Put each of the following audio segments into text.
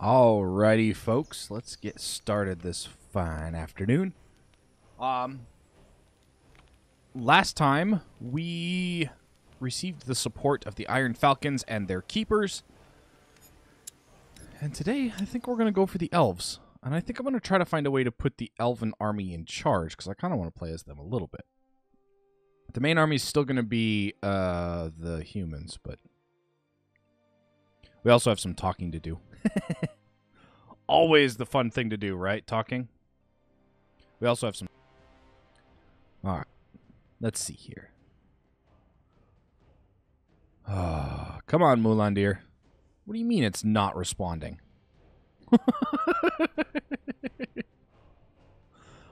Alrighty, folks, let's get started this fine afternoon. Last time we received the support of the Iron Falcons and their keepers. And today, I think we're going to go for the elves. And I think I'm going to try to find a way to put the elven army in charge, because I kind of want to play as them a little bit. The main army is still going to be the humans, but we also have some talking to do. Always the fun thing to do, right? Talking. We also have some... Alright. Let's see here. Come on, Mulandir. What do you mean it's not responding?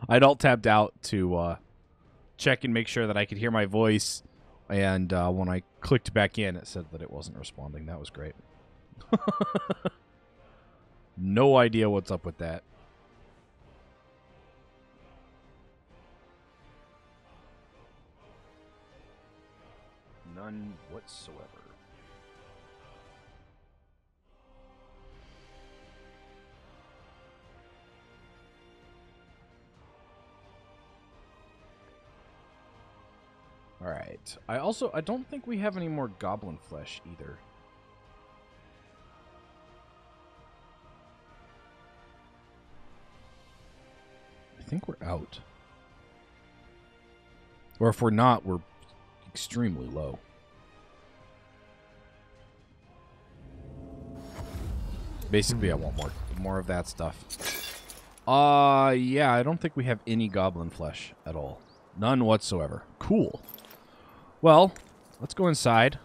I'd alt-tabbed out to check and make sure that I could hear my voice, and when I clicked back in, it said that it wasn't responding. That was great. No idea what's up with that. None whatsoever. All right. I don't think we have any more goblin flesh either. I think we're out. Or if we're not, we're extremely low. Basically, I want more of that stuff. Yeah, I don't think we have any goblin flesh at all. None whatsoever. Cool. Well, let's go inside.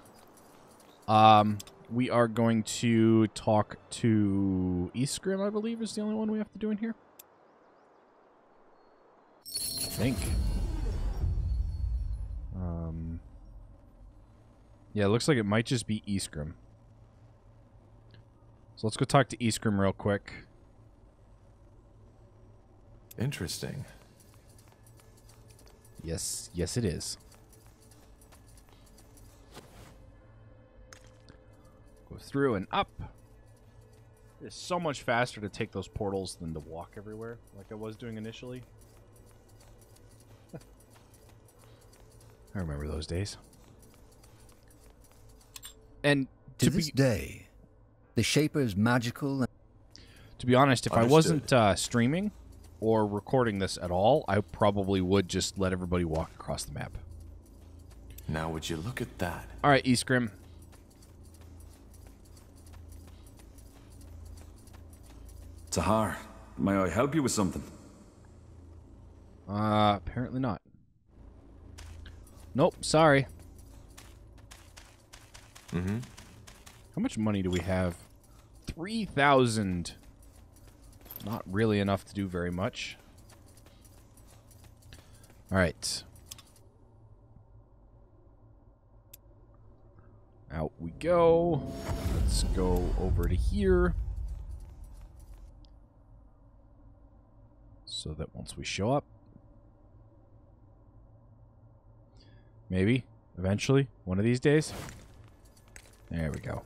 We are going to talk to Iskrim, I believe, is the only one we have to do in here. I think. Yeah, it looks like it might just be Iskrim. So let's go talk to Iskrim real quick. Interesting. Yes, it is. Go through and up. It's so much faster to take those portals than to walk everywhere, like I was doing initially. I remember those days. And to this day, the Shaper is magical. To be honest, if Understood. I wasn't streaming or recording this at all, I probably would just let everybody walk across the map. Now would you look at that? All right, Iskrim. Tahar, may I help you with something? Apparently not. Nope, sorry. Mm-hmm. How much money do we have? 3,000. Not really enough to do very much. All right. Out we go. Let's go over to here. So that once we show up, maybe, eventually, one of these days. There we go.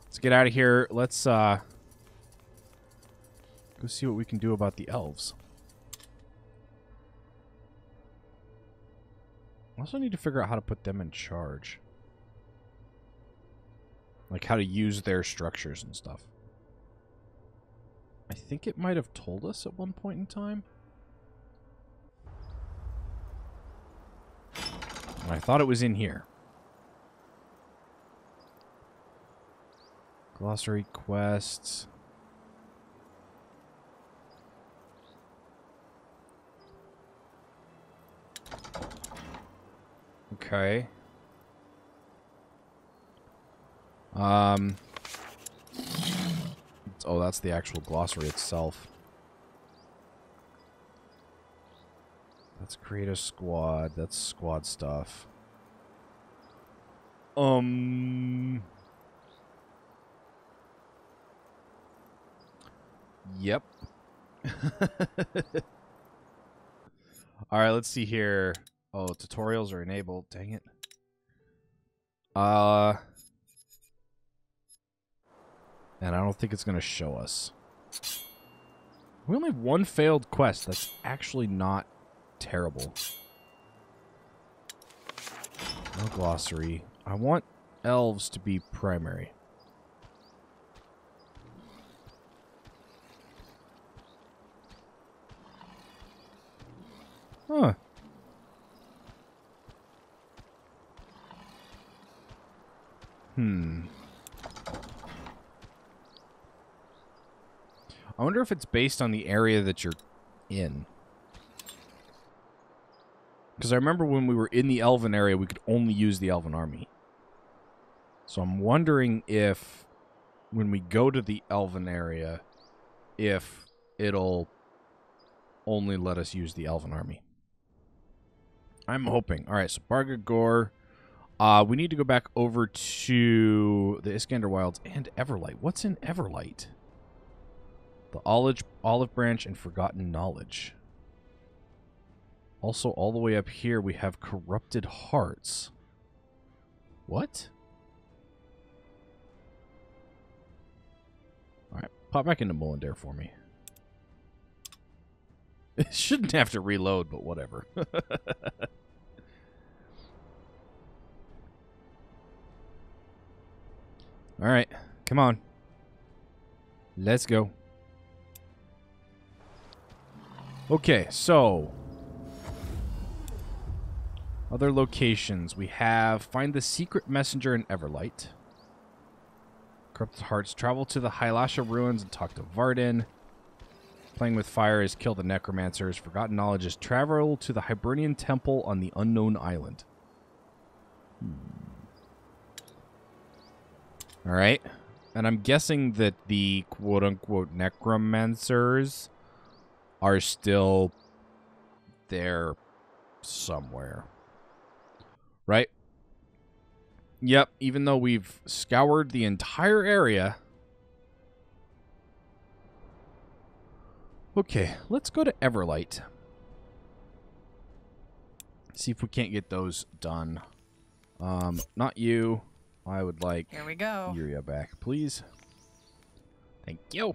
Let's get out of here. Let's go see what we can do about the elves. I also need to figure out how to put them in charge. Like how to use their structures and stuff. I think it might have told us at one point in time. And I thought it was in here. Glossary quests. Okay. Oh, that's the actual glossary itself. Let's create a squad. That's squad stuff. Yep. Alright, let's see here. Oh, tutorials are enabled. Dang it. And I don't think it's going to show us. We only have one failed quest. That's actually not terrible. No glossary. I want elves to be primary. Huh. I wonder if it's based on the area that you're in. Because I remember when we were in the Elven area, we could only use the Elven army. So I'm wondering if, when we go to the Elven area, if it'll only let us use the Elven army. I'm hoping. Alright, so Bargagor. We need to go back over to the Iskander Wilds and Everlight. What's in Everlight? The Olive Branch and Forgotten Knowledge. Also, all the way up here, we have Corrupted Hearts. What? Alright, pop back into Mullendare for me. It shouldn't have to reload, but whatever. Alright, come on. Let's go. Okay, so other locations. We have find the secret messenger in Everlight. Corrupted Hearts. Travel to the Hylasha ruins and talk to Varden. Playing with fire is kill the necromancers. Forgotten knowledge is travel to the Hibernian temple on the unknown island. Alright. And I'm guessing that the quote-unquote necromancers are still there somewhere. Right? Yep, even though we've scoured the entire area. Okay, let's go to Everlight. See if we can't get those done. Not you. I would like Here we go. Yuria back, please. Thank you.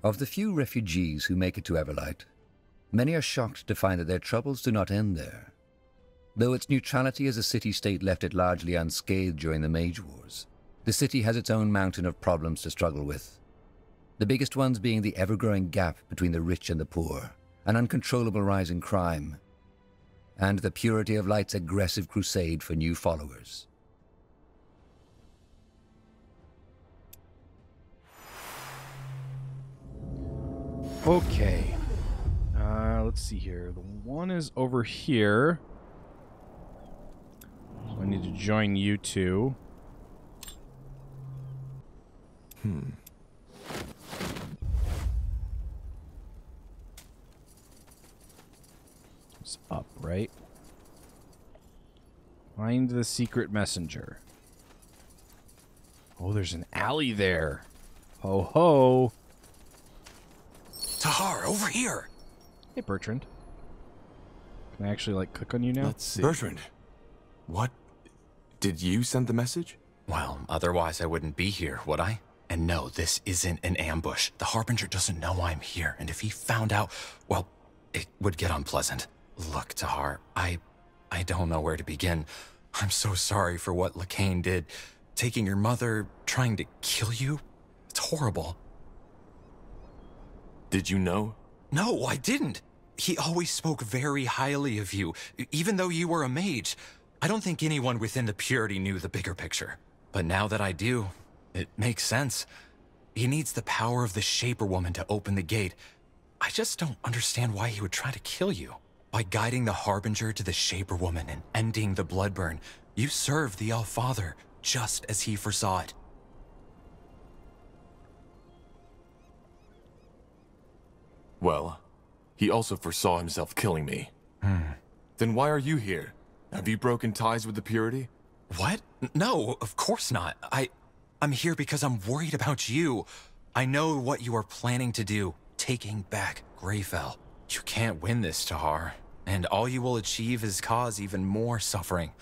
Of the few refugees who make it to Everlight, many are shocked to find that their troubles do not end there. Though its neutrality as a city-state left it largely unscathed during the Mage Wars, the city has its own mountain of problems to struggle with. The biggest ones being the ever-growing gap between the rich and the poor, an uncontrollable rise in crime, and the Purity of Light's aggressive crusade for new followers. Okay. Let's see here. The one is over here. So I need to join you two. It's up, right? Find the secret messenger. Oh, there's an alley there. Ho ho. Tahar, over here! Hey, Bertrand. Can I actually, like, click on you now? Let's see. Bertrand. What? Did you send the message? Well, otherwise I wouldn't be here, would I? And no, this isn't an ambush. The Harbinger doesn't know I'm here, and if he found out, well, it would get unpleasant. Look, Tahar, I don't know where to begin. I'm so sorry for what Lacane did. Taking your mother, trying to kill you. It's horrible. Did you know? No, I didn't. He always spoke very highly of you, even though you were a mage. I don't think anyone within the Purity knew the bigger picture. But now that I do, it makes sense. He needs the power of the Shaper Woman to open the gate. I just don't understand why he would try to kill you. By guiding the Harbinger to the Shaper Woman and ending the Bloodburn, you serve the All-Father just as he foresaw it. Well, he also foresaw himself killing me. Then why are you here? Have you broken ties with the Purity? What? No, of course not. I'm here because I'm worried about you. I know what you are planning to do, taking back Greyfell. You can't win this, Tahar, and all you will achieve is cause even more suffering.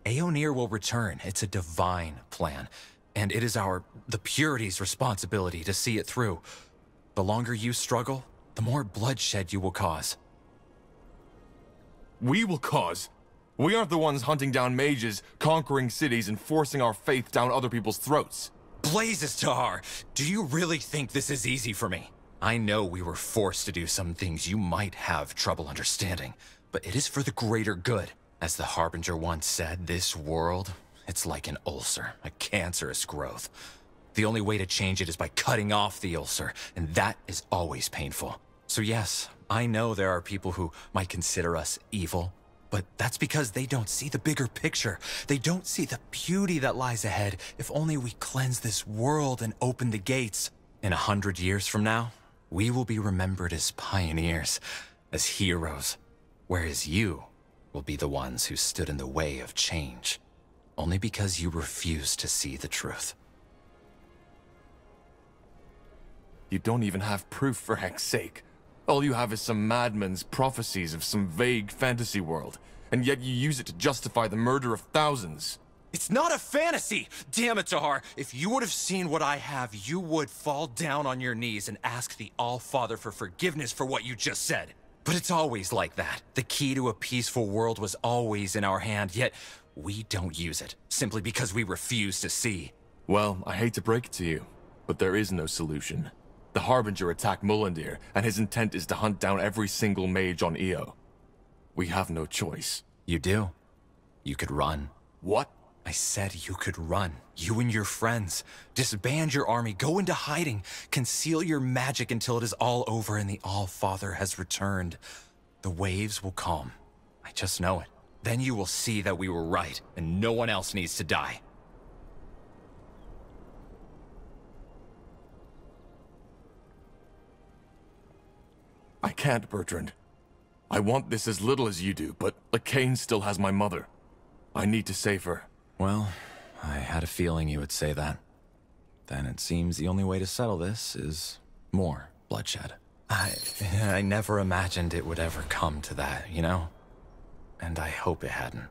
Aeonir will return. It's a divine plan, And it is the Purity's responsibility to see it through. The longer you struggle, the more bloodshed you will cause. We will cause? We aren't the ones hunting down mages, conquering cities, and forcing our faith down other people's throats. Blazes, Tahar! Do you really think this is easy for me? I know we were forced to do some things you might have trouble understanding, but it is for the greater good. As the Harbinger once said, this world, it's like an ulcer, a cancerous growth. The only way to change it is by cutting off the ulcer, and that is always painful. So yes, I know there are people who might consider us evil, but that's because they don't see the bigger picture. They don't see the beauty that lies ahead if only we cleanse this world and open the gates. In 100 years from now, we will be remembered as pioneers, as heroes, whereas you will be the ones who stood in the way of change, only because you refused to see the truth. You don't even have proof, for heck's sake. All you have is some madman's prophecies of some vague fantasy world, and yet you use it to justify the murder of thousands. It's not a fantasy! Damn it, Tahar! If you would have seen what I have, you would fall down on your knees and ask the All-Father for forgiveness for what you just said. But it's always like that. The key to a peaceful world was always in our hand, yet we don't use it, simply because we refuse to see. Well, I hate to break it to you, but there is no solution. The Harbinger attacked Mullendir, and his intent is to hunt down every single mage on Io. We have no choice. You do. You could run. What? I said you could run. You and your friends. Disband your army, go into hiding, conceal your magic until it is all over and the All-Father has returned. The waves will calm. I just know it. Then you will see that we were right, and no one else needs to die. I can't, Bertrand. I want this as little as you do, but Lacane still has my mother. I need to save her. Well, I had a feeling you would say that. Then it seems the only way to settle this is more bloodshed. I never imagined it would ever come to that, you know? And I hope it hadn't.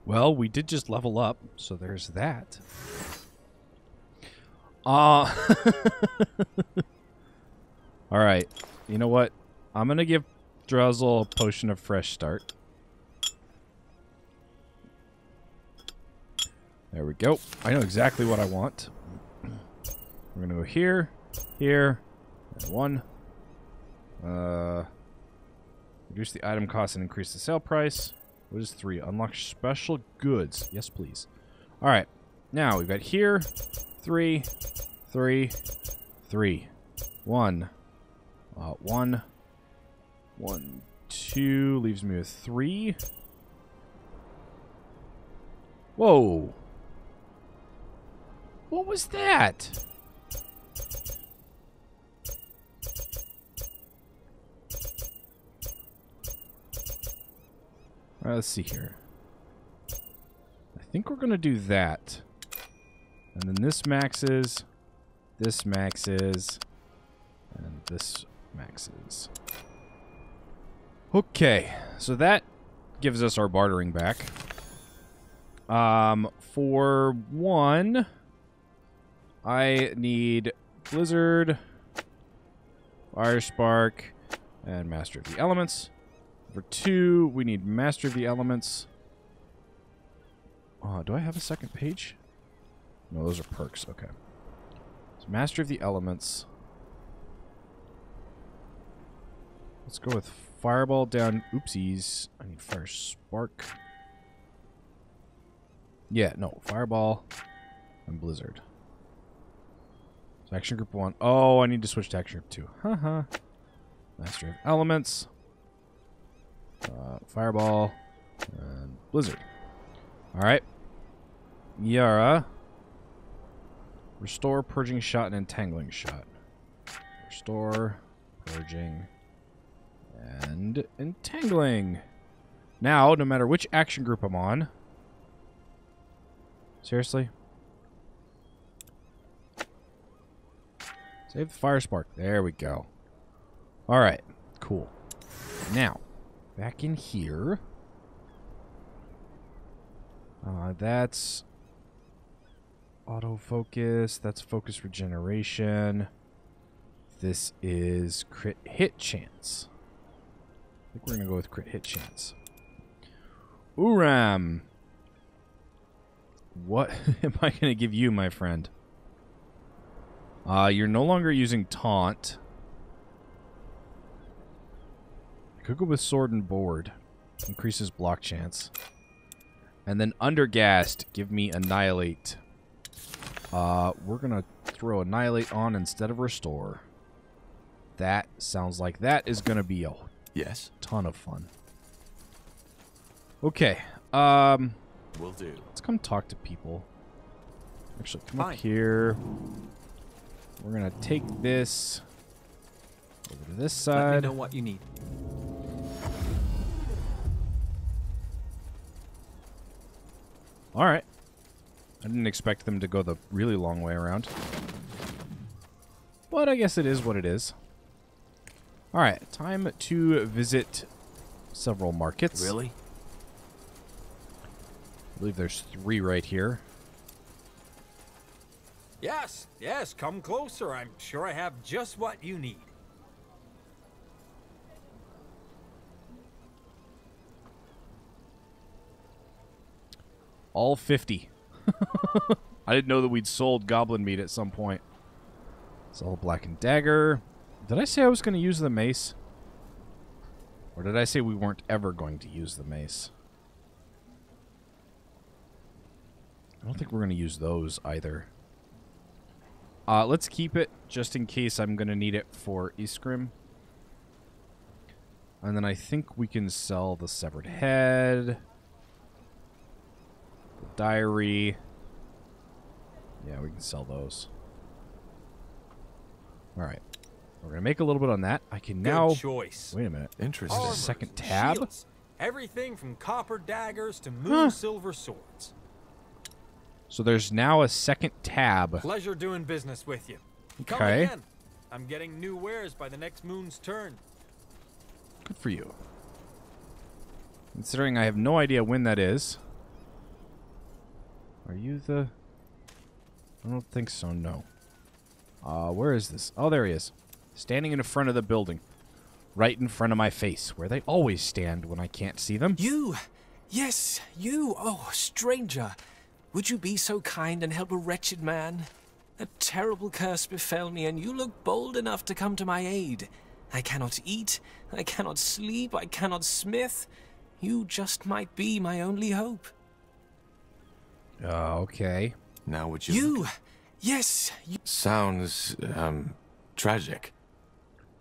Well, we did just level up, so there's that. Alright, you know what? I'm going to give Druzzl a potion of fresh start. There we go. I know exactly what I want. We're going to go here, here, and one. Reduce the item cost and increase the sale price. What is 3? Unlock special goods. Yes, please. Alright, now we've got here, 3, 3, 3. 1. 1, 1, 2, leaves me with 3. Whoa. What was that? Alright, let's see here. I think we're going to do that. And then this maxes, and this maxes. Okay, so that gives us our bartering back. For 1, I need Blizzard, Fire Spark, and Master of the Elements. For 2, we need Master of the Elements. Do I have a second page? No, those are perks. Okay. So Master of the Elements. Let's go with Fireball down. Oopsies. I need Fire Spark. Yeah, no. Fireball and Blizzard. So Action Group 1. Oh, I need to switch to Action Group 2. Haha. Master of Elements. Fireball and Blizzard. Alright. Yara. Restore, Purging Shot, and Entangling Shot. Restore, Purging, and Entangling. Now, no matter which action group I'm on... Seriously? Save the Fire Spark. There we go. Alright, cool. Now, back in here... that's autofocus. That's focus regeneration. This is crit hit chance. I think we're going to go with crit hit chance. Uram. What am I going to give you, my friend? You're no longer using taunt. I could go with sword and board. Increases block chance. And then undergassed, give me annihilate. We're going to throw annihilate on instead of restore. That sounds like that is going to be a ton of fun. Okay. Will do. Let's come talk to people. Actually, come up here. We're going to take this over to this side. Let me know what you need. All right. I didn't expect them to go the really long way around. But I guess it is what it is. All right. Time to visit several markets. Really? I believe there's 3 right here. Yes, yes, come closer. I'm sure I have just what you need. All 50. I didn't know that we'd sold goblin meat at some point. Sell a blackened dagger. Did I say I was going to use the mace? Or did I say we weren't ever going to use the mace? I don't think we're going to use those either. Let's keep it just in case I'm going to need it for Iskrim. And then I think we can sell the severed head. The diary. Yeah, we can sell those. Alright. We're going to make a little bit on that. I can now... Good choice. Wait a minute. Interesting. Armors, Second tab? shields, everything from copper daggers to moon silver swords. So there's now a second tab. Pleasure doing business with you. Come Okay. again. I'm getting new wares by the next moon's turn. Good for you. Considering I have no idea when that is. Are you the... I don't think so, no. Where is this? Oh, there he is. Standing in front of the building. Right in front of my face, where they always stand when I can't see them. You! Yes, you! Oh, stranger! Would you be so kind and help a wretched man? A terrible curse befell me, and you look bold enough to come to my aid. I cannot eat, I cannot sleep, I cannot smith. You just might be my only hope. Okay. Now would you... You! Yes! You. Sounds, tragic.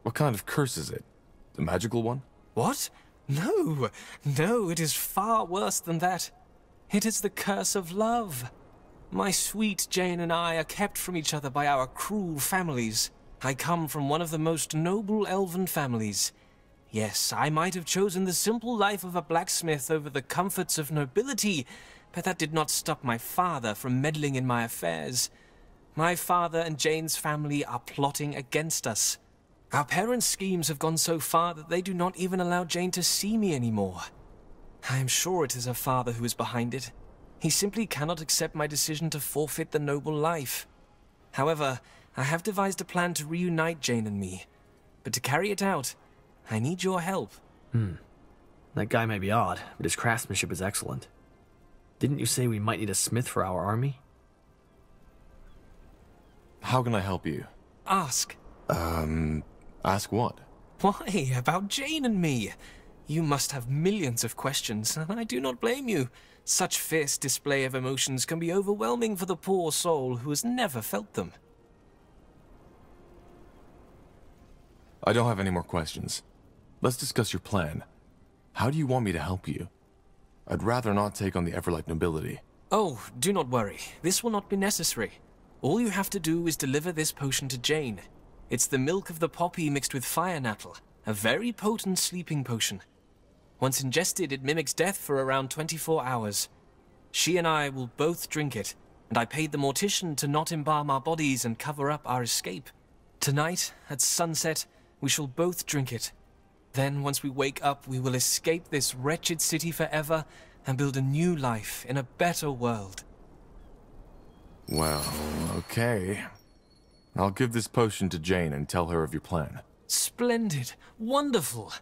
What kind of curse is it? The magical one? What? No! No, it is far worse than that. It is the curse of love. My sweet Jane and I are kept from each other by our cruel families. I come from one of the most noble elven families. Yes, I might have chosen the simple life of a blacksmith over the comforts of nobility, but that did not stop my father from meddling in my affairs. My father and Jane's family are plotting against us. Our parents' schemes have gone so far that they do not even allow Jane to see me anymore. I am sure it is her father who is behind it. He simply cannot accept my decision to forfeit the noble life. However, I have devised a plan to reunite Jane and me. But to carry it out, I need your help. That guy may be odd, but his craftsmanship is excellent. Didn't you say we might need a smith for our army? How can I help you? Ask. Ask what? Why, about Jane and me. You must have millions of questions, and I do not blame you. Such fierce display of emotions can be overwhelming for the poor soul who has never felt them. I don't have any more questions. Let's discuss your plan. How do you want me to help you? I'd rather not take on the Everlight nobility. Oh, do not worry. This will not be necessary. All you have to do is deliver this potion to Jane. It's the milk of the poppy mixed with fire nettle, a very potent sleeping potion. Once ingested, it mimics death for around 24 hours. She and I will both drink it, and I paid the mortician to not embalm our bodies and cover up our escape. Tonight, at sunset, we shall both drink it. Then, once we wake up, we will escape this wretched city forever and build a new life in a better world. Well, okay. I'll give this potion to Jane and tell her of your plan. Splendid. Wonderful.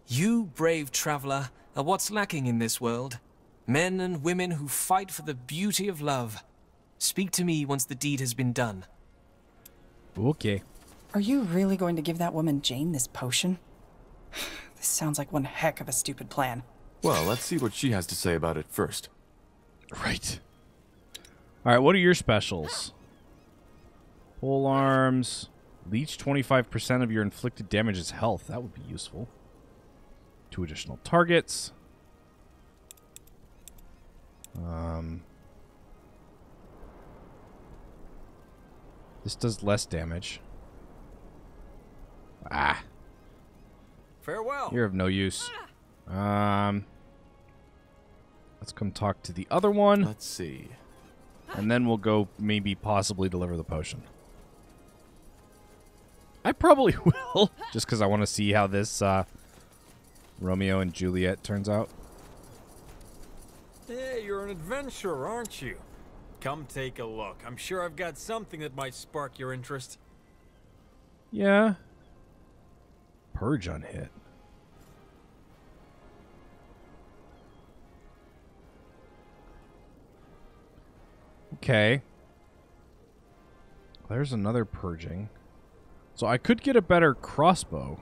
You, brave traveler, are what's lacking in this world. Men and women who fight for the beauty of love. Speak to me once the deed has been done. Okay. Are you really going to give that woman Jane this potion? This sounds like one heck of a stupid plan. Well, let's see what she has to say about it first. Right. All right, what are your specials? Pole arms. Leech 25% of your inflicted damage as health. That would be useful. 2 additional targets. This does less damage. Ah. Farewell. You're of no use. Let's come talk to the other one. Let's see. And then we'll go maybe possibly deliver the potion. I probably will, just because I want to see how this Romeo and Juliet turns out. Yeah, you're an adventurer, aren't you? Come take a look. I'm sure I've got something that might spark your interest. Yeah. Purge unhit. Okay. There's another purging. So I could get a better crossbow.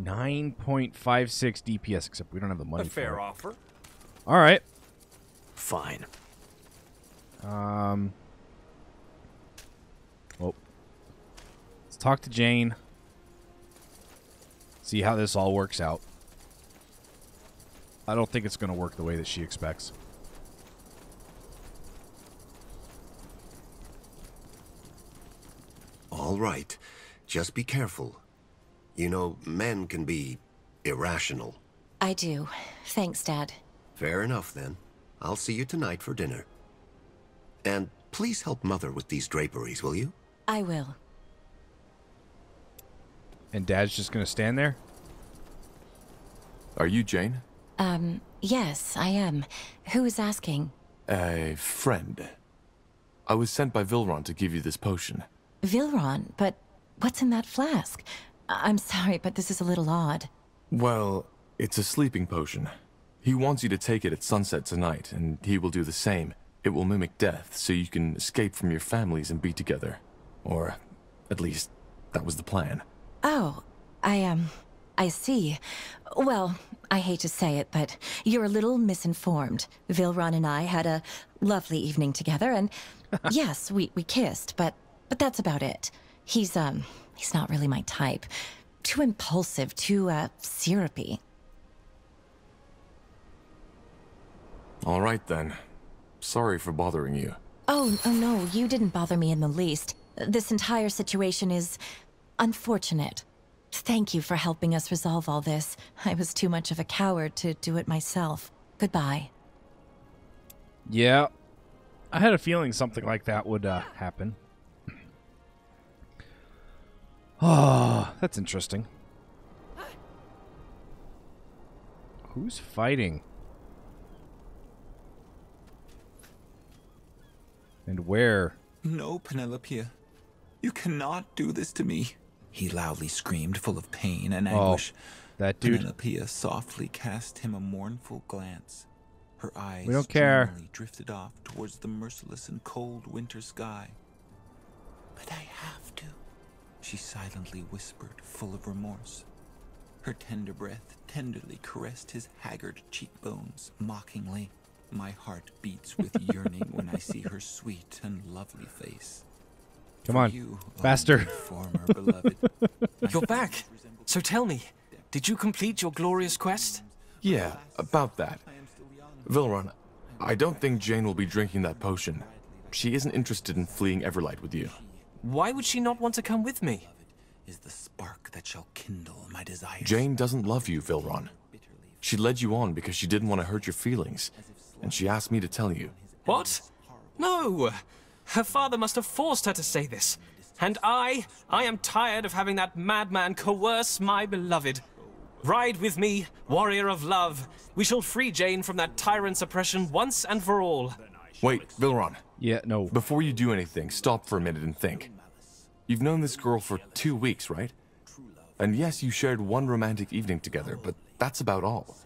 .56 DPS, except we don't have the money A fair for it. offer. All right. Fine. Well, let's talk to Jane. See how this all works out. I don't think it's going to work the way that she expects. All right. Just be careful. You know, men can be irrational. I do. Thanks, Dad. Fair enough, then. I'll see you tonight for dinner. And please help Mother with these draperies, will you? I will. And Dad's just going to stand there? Are you Jane? Yes, I am. Who is asking? A friend. I was sent by Vilron to give you this potion. Vilron? But what's in that flask? I'm sorry, but this is a little odd. Well, it's a sleeping potion. He wants you to take it at sunset tonight, and he will do the same. It will mimic death, so you can escape from your families and be together. Or, at least, that was the plan. Oh, I see. Well, I hate to say it, but you're a little misinformed. Vilron and I had a lovely evening together, and yes, we kissed, but that's about it. He's not really my type. Too impulsive, too, syrupy. All right, then. Sorry for bothering you. Oh, no, you didn't bother me in the least. This entire situation is unfortunate. Thank you for helping us resolve all this. I was too much of a coward to do it myself. Goodbye. Yeah. I had a feeling something like that would happen. Oh, that's interesting. Who's fighting? And where? No, Penelope. You cannot do this to me. He loudly screamed, full of pain and anguish. That dude. Penelope softly cast him a mournful glance. Her eyes We don't care. dreamily drifted off towards the merciless and cold winter sky. But I have to, she silently whispered, full of remorse. Her tender breath tenderly caressed his haggard cheekbones, mockingly. My heart beats with yearning when I see her sweet and lovely face. Come on, you, faster. Former beloved. You're back. So tell me, did you complete your glorious quest? Yeah, about that. Vilron, I don't think Jane will be drinking that potion. She isn't interested in fleeing Everlight with you. Why would she not want to come with me? Is the spark that shall kindle my desires. Jane doesn't love you, Vilron. She led you on because she didn't want to hurt your feelings, and she asked me to tell you. What? No! Her father must have forced her to say this. And I am tired of having that madman coerce my beloved. Ride with me, warrior of love. We shall free Jane from that tyrant's oppression once and for all. Wait, Vilron. Yeah, no. Before you do anything, stop for a minute and think. You've known this girl for 2 weeks, right? And yes, you shared one romantic evening together, but that's about all.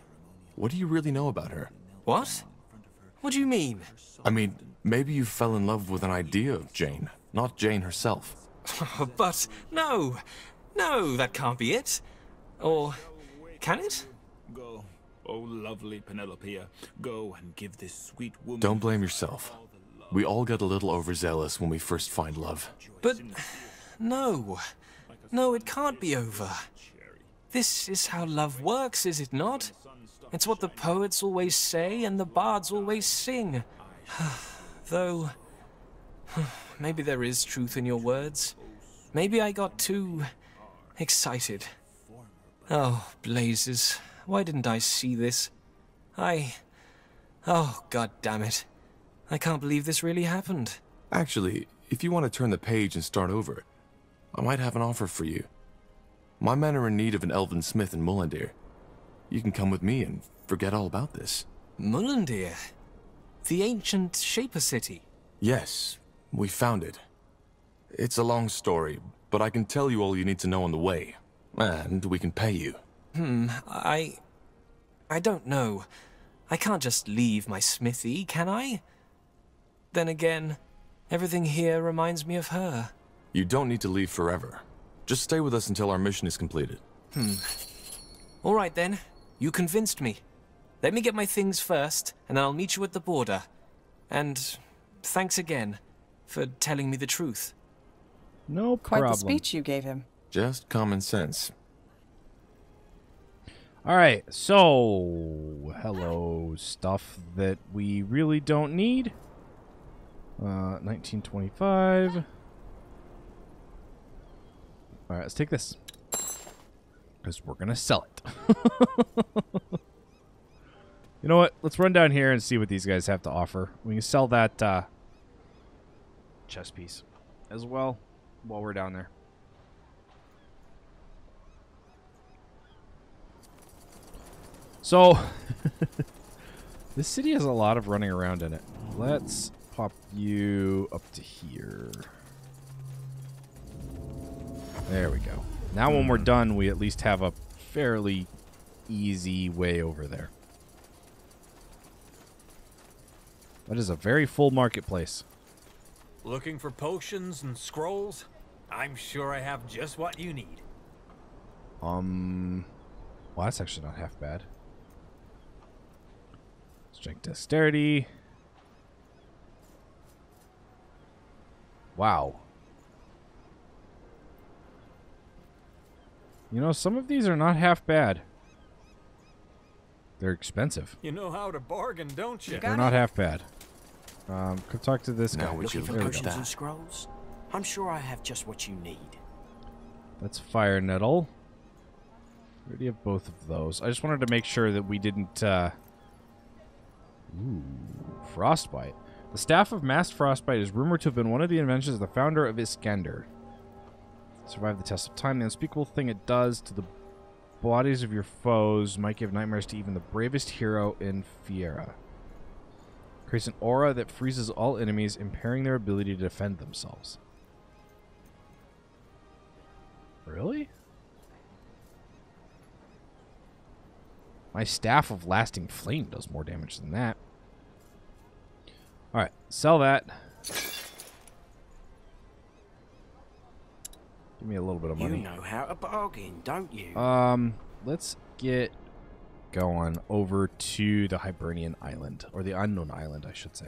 What do you really know about her? What? What do you mean? I mean, maybe you fell in love with an idea of Jane, not Jane herself. But no, that can't be it. Or can it? Go, oh lovely Penelope, go and give this sweet woman... Don't blame yourself. We all get a little overzealous when we first find love. But no, it can't be over. This is how love works, is it not? It's what the poets always say and the bards always sing. Though, maybe there is truth in your words. Maybe I got too excited. Oh, blazes. Why didn't I see this? Oh, god damn it. I can't believe this really happened. Actually, if you want to turn the page and start over, I might have an offer for you. My men are in need of an elven smith in Mullendeer. You can come with me and forget all about this. Mullendeer? The ancient Shaper city? Yes, we found it. It's a long story, but I can tell you all you need to know on the way. And we can pay you. I don't know. I can't just leave my smithy, can I? Then again, everything here reminds me of her. You don't need to leave forever. Just stay with us until our mission is completed. All right then. You convinced me. Let me get my things first, and I'll meet you at the border. And thanks again for telling me the truth. No Quite problem. the speech you gave him. Just common sense. All right, so hello, stuff that we really don't need. 1925. All right, let's take this because we're gonna sell it. You know what? Let's run down here and see what these guys have to offer. We can sell that chess piece as well while we're down there. So, this city has a lot of running around in it. Let's pop you up to here. There we go. Now when we're done, we at least have a fairly easy way over there. That is a very full marketplace. Looking for potions and scrolls? I'm sure I have just what you need. Well, that's actually not half bad. Strength dexterity. Wow. You know, some of these are not half bad. They're expensive. You know how to bargain, don't you? They're not half bad. Come talk to this guy. Would you There look we at go. that? And scrolls? I'm sure I have just what you need. That's fire nettle. We already have both of those. I just wanted to make sure that we didn't... Ooh, frostbite. The staff of masked frostbite is rumored to have been one of the inventions of the founder of Iskander. Survive the test of time. The unspeakable thing it does to the bodies of your foes might give nightmares to even the bravest hero in Fiera. Creates an aura that freezes all enemies, impairing their ability to defend themselves. Really? My staff of lasting flame does more damage than that. Alright, sell that. Give me a little bit of money. You know how to bargain, don't you? Let's get going over to the Hibernian Island. Or the Unknown Island, I should say.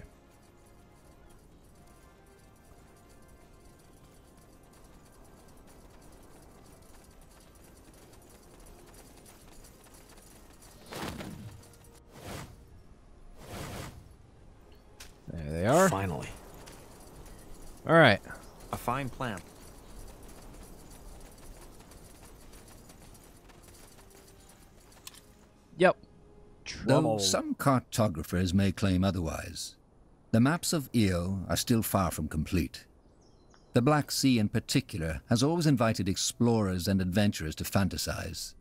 There they are. Finally. All right. A fine plan. Yep. Though some cartographers may claim otherwise, the maps of Io are still far from complete. The Black Sea in particular has always invited explorers and adventurers to fantasize.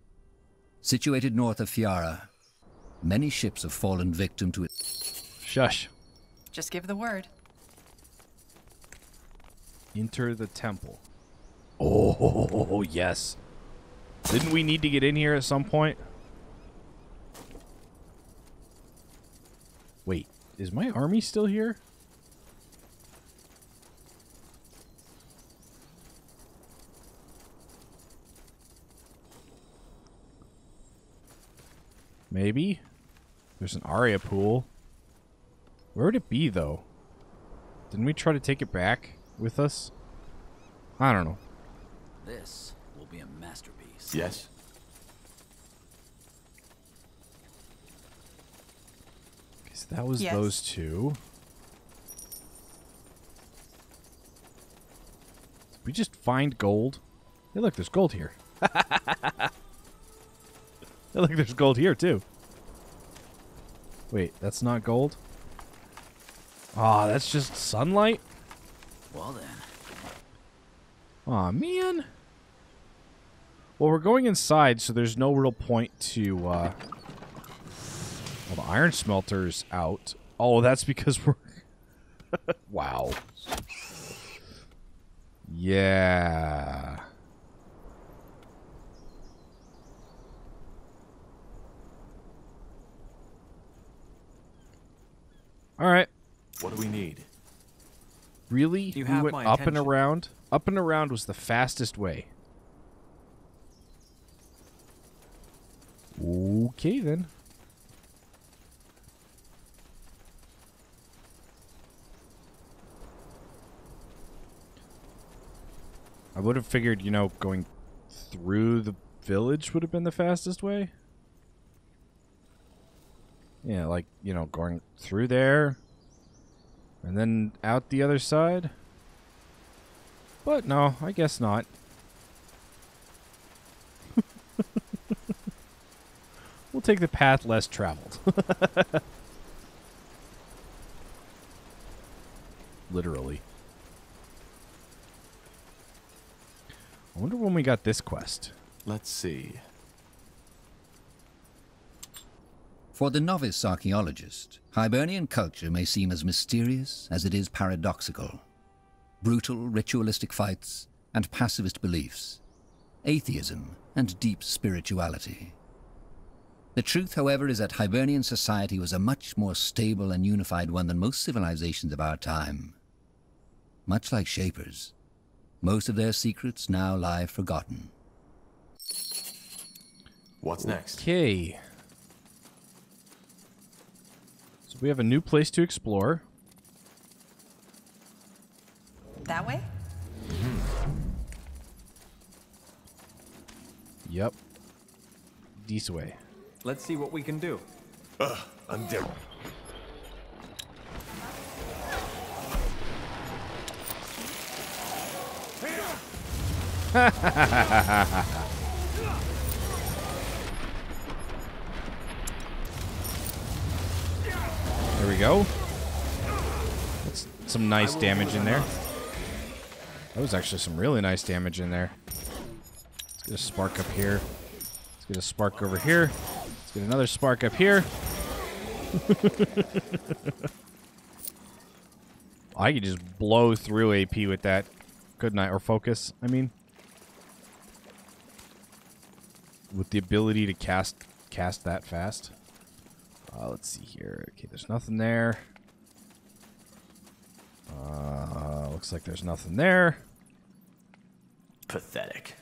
Situated north of Fiara, many ships have fallen victim to it. Shush. Just give the word. Enter the temple. Oh, yes. Didn't we need to get in here at some point? Wait, is my army still here? Maybe? There's an Aria pool. Where would it be, though? Didn't we try to take it back with us? I don't know. This will be a masterpiece. Yes. Okay, so that was those two. Did we just find gold? Hey, look, there's gold here. Hey, look, there's gold here, too. Wait, that's not gold? Aw, that's just sunlight? Well then. Aw, man. Well, we're going inside, so there's no real point to, well, the iron smelter's out. Oh, that's because we're... Wow. Yeah. All right. What do we need? Really? You We have went my up and attention. around? Up and around was the fastest way. Okay, then. I would have figured, you know, going through the village would have been the fastest way. Yeah, like, you know, going through there and then out the other side. But no, I guess not. We'll take the path less traveled. Literally. I wonder when we got this quest. Let's see. For the novice archaeologist, Hibernian culture may seem as mysterious as it is paradoxical. Brutal, ritualistic fights and pacifist beliefs, atheism and deep spirituality. The truth, however, is that Hibernian society was a much more stable and unified one than most civilizations of our time. Much like Shapers, most of their secrets now lie forgotten. What's next? Okay. So we have a new place to explore. That way? Yep. This way. Let's see what we can do. I'm dead. There we go. That's some nice damage in there. That was actually some really nice damage in there. Let's get a spark up here. Let's get a spark over here. Let's get another spark up here. I could just blow through AP with that, couldn't I? Or focus, I mean. With the ability to cast that fast. Let's see here. Okay, there's nothing there. Looks like there's nothing there. Pathetic.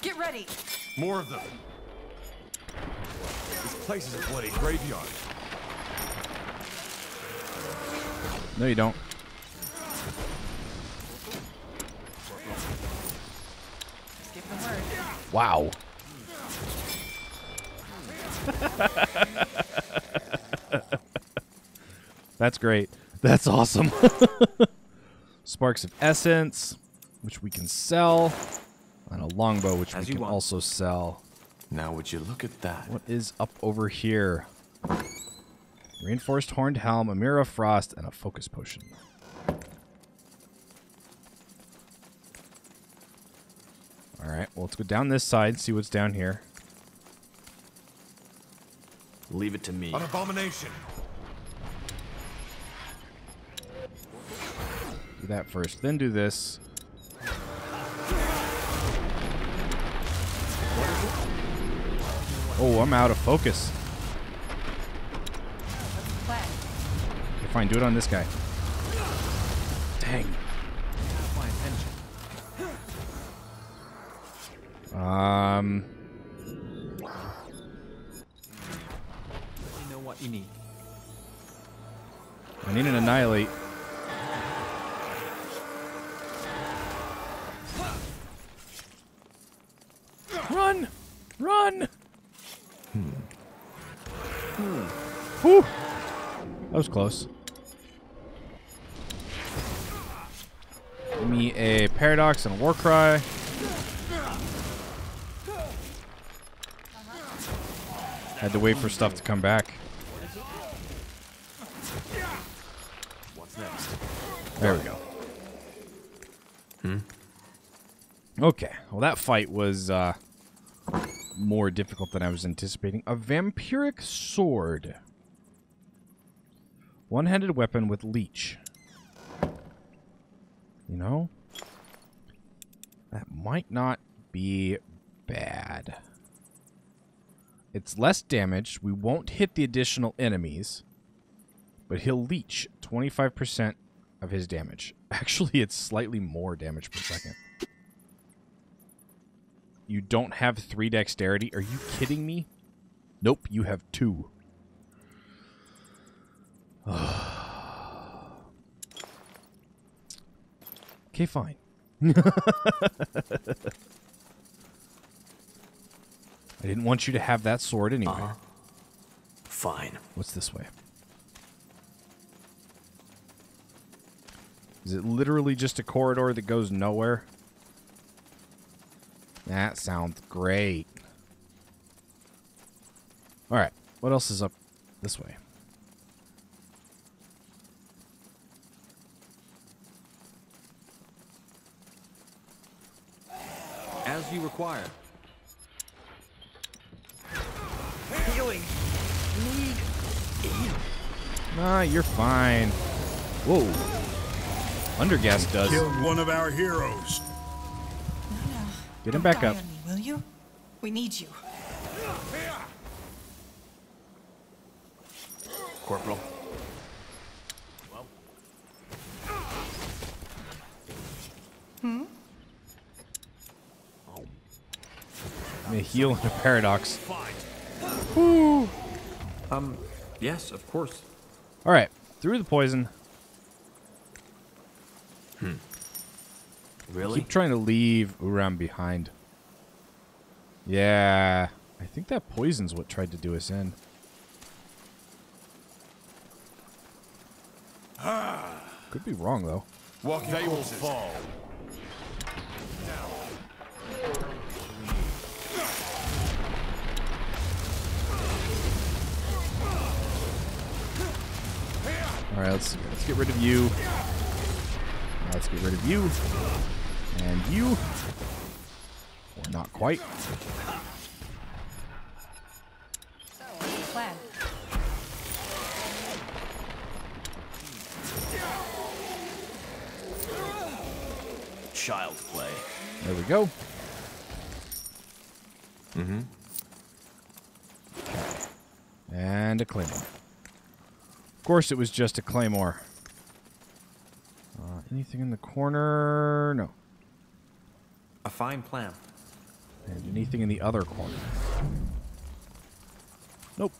Get ready. More of them. This place is a bloody graveyard. No, you don't. Just give the word. Wow. That's great. That's awesome. Sparks of Essence, which we can sell. And a longbow, which we can also sell. Now would you look at that? What is up over here? Reinforced horned helm, a mirror of frost, and a focus potion. Alright, well, let's go down this side, see what's down here. Leave it to me. An abomination. Do that first, then do this. Oh, I'm out of focus. Okay, fine, do it on this guy. Dang. Let me know what you need. I need an annihilate. Run! Run! Whew! That was close. Give me a paradox and a war cry. Had to wait for stuff to come back. What's next? There we go. Okay. Well, that fight was more difficult than I was anticipating. A vampiric sword. One-handed weapon with leech. You know? That might not be bad. It's less damage. We won't hit the additional enemies. But he'll leech 25% of his damage. Actually, it's slightly more damage per second. You don't have 3 dexterity? Are you kidding me? Nope, you have 2. Okay, fine. I didn't want you to have that sword anyway. Fine. What's this way? Is it literally just a corridor that goes nowhere? That sounds great. Alright, what else is up this way? As you require. Healing. Need. Nah, you're fine. Whoa. Undergas does. Killed one of our heroes. Get him back up. Me, will you? We need you. Corporal. Hmm? I'm gonna heal in a paradox. Woo. Yes, of course. Alright, through the poison. Really? Keep trying to leave Uram behind. Yeah, I think that poison's what tried to do us in. Could be wrong, though. Walking they will fall. Alright, let's get rid of you. Let's get rid of you. And you. Or not quite. So, what's the plan? Child's play. There we go. And a claymore. Of course it was just a claymore. Anything in the corner? No. A fine plan. And anything in the other corner? Nope.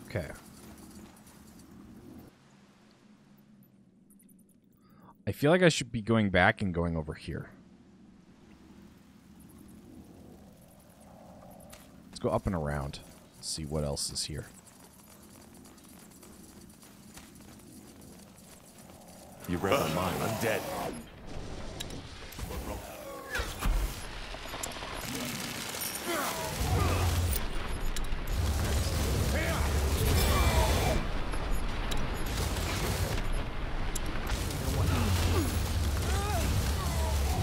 Okay. I feel like I should be going back and going over here. Let's go up and around. See what else is here. You read my mind. I'm dead.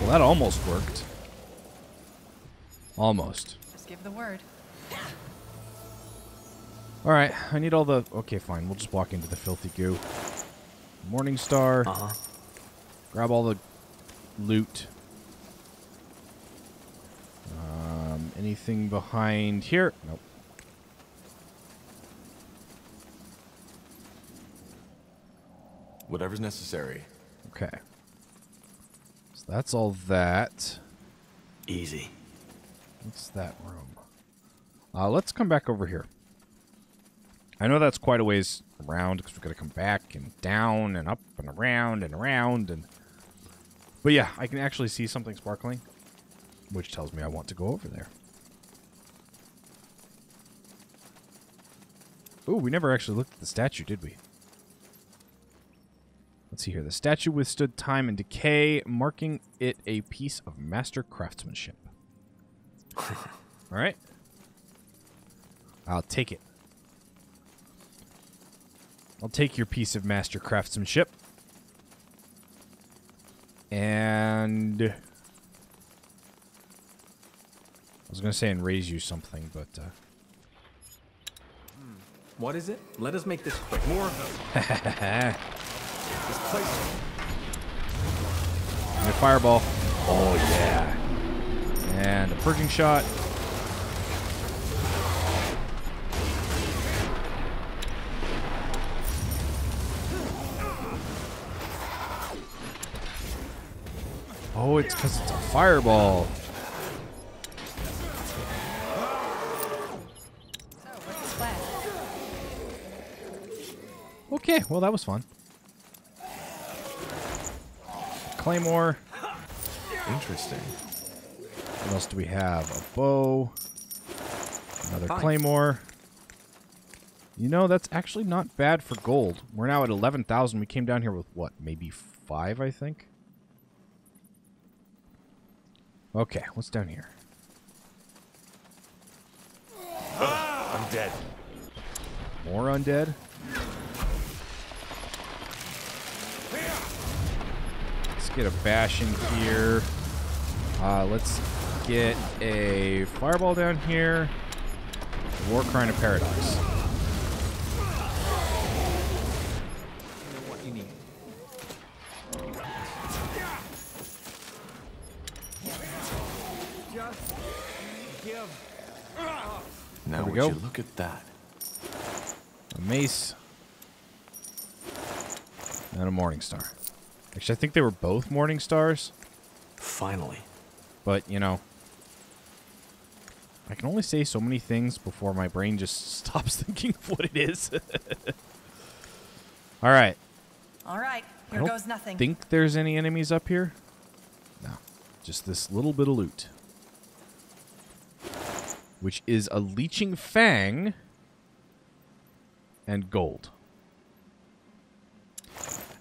Well, that almost worked. Almost. Just give the word. Alright, I need all the... Okay, fine. We'll just walk into the filthy goo. Morningstar. Uh-huh. Grab all the loot. Anything behind here? Nope. Whatever's necessary. Okay. So that's all that. Easy. What's that room? Let's come back over here. I know that's quite a ways around because we've got to come back and down and up and around and around and... But yeah, I can actually see something sparkling, which tells me I want to go over there. Ooh, we never actually looked at the statue, did we? Let's see here. The statue withstood time and decay, marking it a piece of master craftsmanship. All right. I'll take it. I'll take your piece of master craftsmanship. And... I was going to say and raise you something, but... What is it? Let us make this quick. More of them. This place. And a fireball. Oh, yeah. And a purging shot. Oh, it's because it's a fireball. Okay, well, that was fun. Claymore. Interesting. What else do we have? A bow. Another claymore. You know, that's actually not bad for gold. We're now at 11,000. We came down here with, what, maybe 5, I think? Okay, what's down here? Undead. More undead? Let's get a bash in here. Let's get a fireball down here. War Cry and a Paradox. What you need. Just give. Now we would go. you look at that? A mace. And a Morningstar. Actually, I think they were both Morningstars. Finally. But, you know, I can only say so many things before my brain just stops thinking of what it is. All right. All right, I here don't goes nothing. think there's any enemies up here. No. Just this little bit of loot. Which is a Leeching Fang and gold.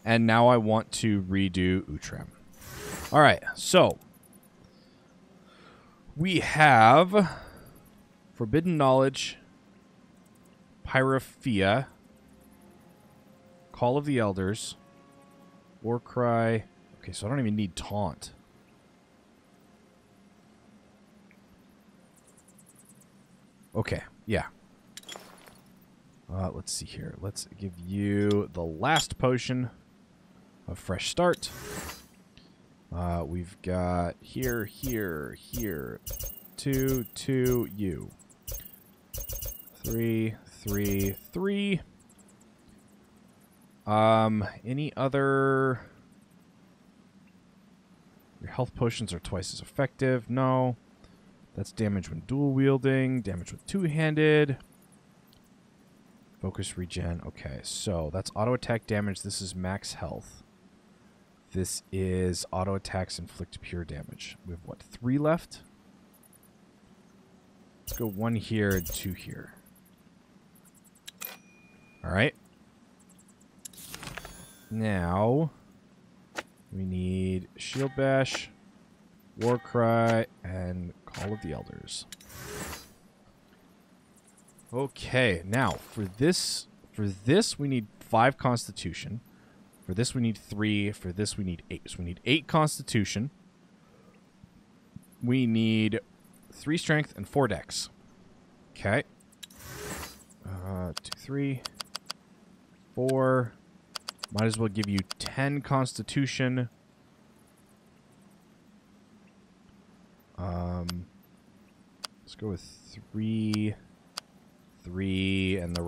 And now I want to redo Utram. All right, so we have Forbidden Knowledge, Pyrophia, Call of the Elders, War Cry. Okay, so I don't even need Taunt. Okay, yeah. Let's see here. Let's give you the last potion of Fresh Start. We've got here, here, here. 2, 2, you. 3, 3, 3. Any other... Your health potions are twice as effective. No. That's damage when dual wielding. Damage with two-handed. Focus regen. Okay, so that's auto attack damage. This is max health. This is auto attacks inflict pure damage. We have what, 3 left? Let's go 1 here and 2 here. Alright. Now we need Shield Bash, War Cry, and Call of the Elders. Okay, now for this we need 5 Constitution. For this we need 3. For this we need 8. So we need 8 Constitution. We need 3 strength and 4 dex. Okay. 2, 3, 4. Might as well give you 10 constitution. Let's go with 3, 3, and the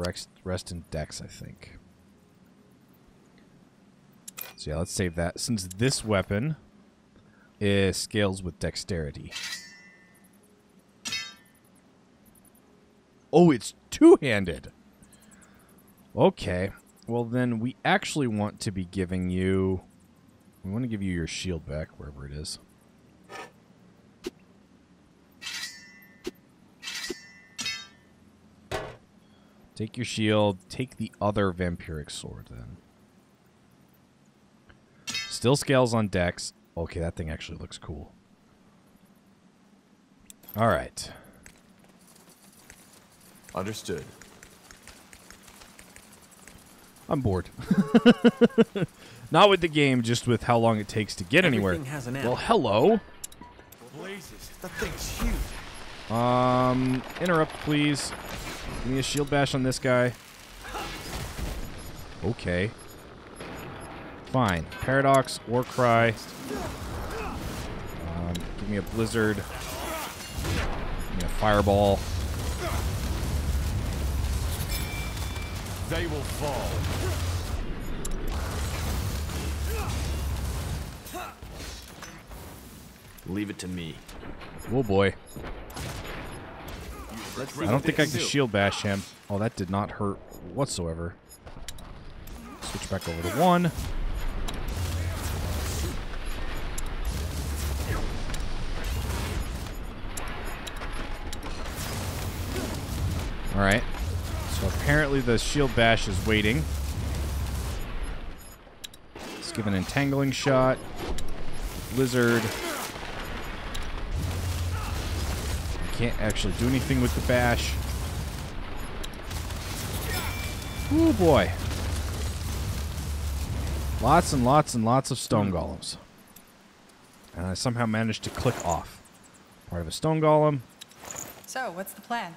rest in dex, I think. So yeah, let's save that. Since this weapon scales with dexterity. Oh, it's two-handed. Okay. Well, then we actually want to be giving you... We want to give you your shield back, wherever it is. Take your shield. Take the other vampiric sword, then. Still scales on dex. Okay, that thing actually looks cool. Alright. Understood. I'm bored. Not with the game, just with how long it takes to get anywhere. Has an Well, hello. Blazes, that thing's huge. Interrupt, please. Give me a shield bash on this guy. Okay. Fine. Paradox, War Cry. Give me a Blizzard. Give me a Fireball. They will fall. Leave it to me. Oh boy. Let's see I don't what think they I can can do. shield bash him. Oh, that did not hurt whatsoever. Switch back over to 1. Alright. So apparently the shield bash is waiting. Let's give an entangling shot. Blizzard. Can't actually do anything with the bash. Oh boy. Lots and lots and lots of stone golems. And I somehow managed to click off. Part of a stone golem. So, what's the plan?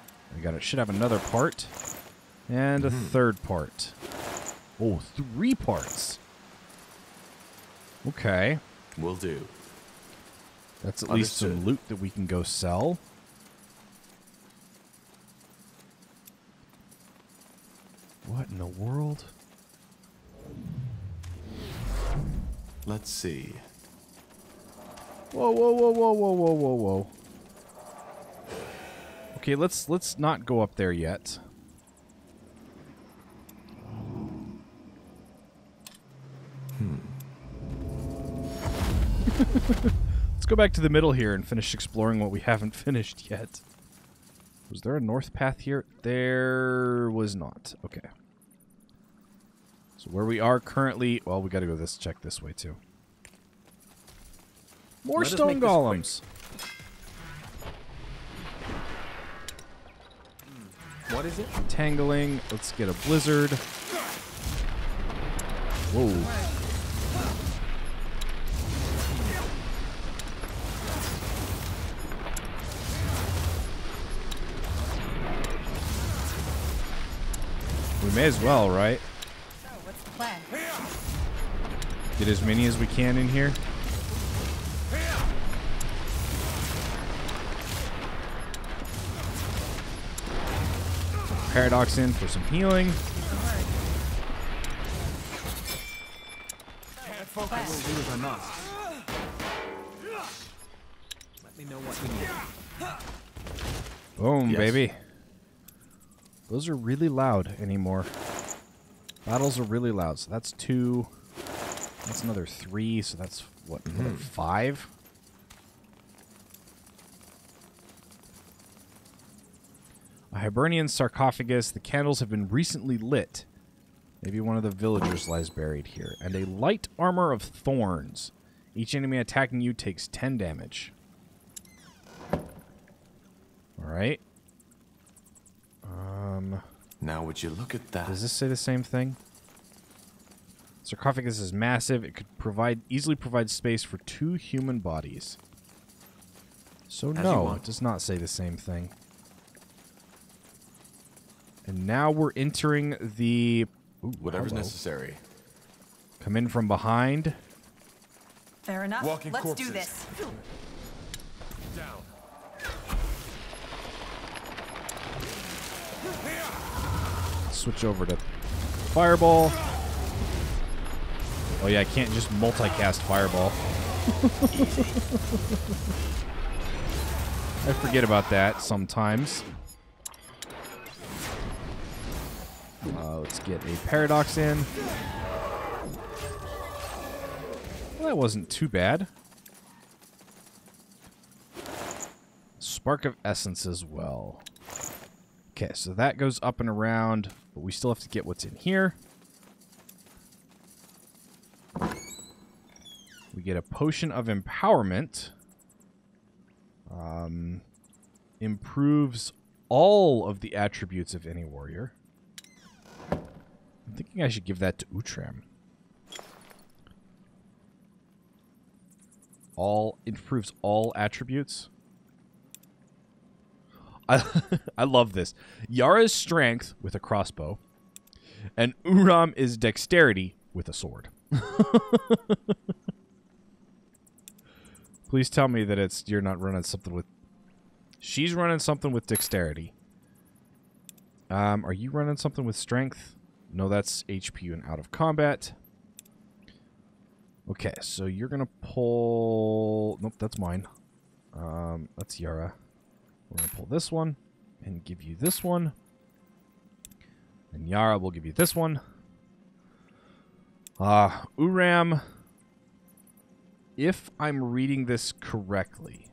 Should have another part. And a third part. Oh, 3 parts. Okay. Will do. That's at least some loot that we can go sell. What in the world? Let's see. Whoa, whoa, whoa, whoa, whoa, whoa, whoa, whoa. Okay, let's not go up there yet. Let's go back to the middle here and finish exploring what we haven't finished yet. Was there a north path here? There was not. Okay. So where we are currently... Well, we gotta go check this way, too. More stone golems! What is it? Entangling. Let's get a blizzard. Whoa. We may as well, right? So, what's the plan? Get as many as we can in here. Paradox in for some healing. What we'll do is enough. Let me know what you need. Boom, Yes. baby. Those are really loud anymore. Battles are really loud. So that's 2. That's another 3. So that's, what, another 5? A Hibernian sarcophagus. The candles have been recently lit. Maybe one of the villagers lies buried here. And a light armor of thorns. Each enemy attacking you takes 10 damage. Alright. Now would you look at that? Does this say the same thing? Sarcophagus is massive. It could easily provide space for 2 human bodies. So As you no, want. it does not say the same thing. And now we're entering the... Ooh, Whatever's hello. necessary. Come in from behind. Fair enough. Walking Let's corpses. do this. Down. Switch over to Fireball. Oh yeah, I can't just multicast Fireball. I forget about that sometimes. Let's get a Paradox in. Well, that wasn't too bad. Spark of Essence as well. Okay, so that goes up and around, but we still have to get what's in here. We get a Potion of Empowerment. Improves all of the attributes of any warrior. I'm thinking I should give that to Utram. Improves all attributes. I love this. Yara's strength with a crossbow, and Uram is dexterity with a sword. Please tell me that you're not running something with... She's running something with dexterity. Are you running something with strength? No, that's HP and out of combat. Okay, so you're gonna pull... Nope, that's mine. That's Yara. We're gonna pull this one and give you this one. And Yara will give you this one. Uram, if I'm reading this correctly,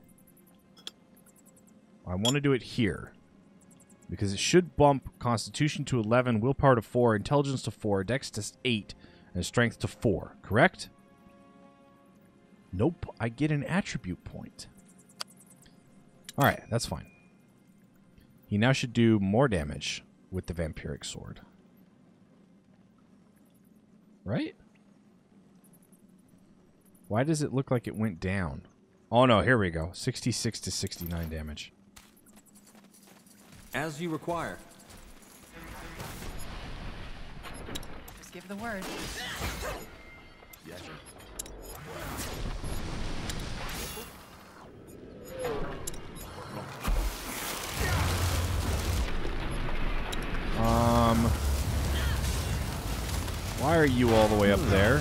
I want to do it here. Because it should bump Constitution to 11, Willpower to 4, Intelligence to 4, Dex to 8, and Strength to 4. Correct? Nope. I get an attribute point. Alright, that's fine. He now should do more damage with the Vampiric Sword. Right? Why does it look like it went down? Oh no, here we go. 66 to 69 damage. As you require. Just give the word. Yes, sir. Why are you all the way up there?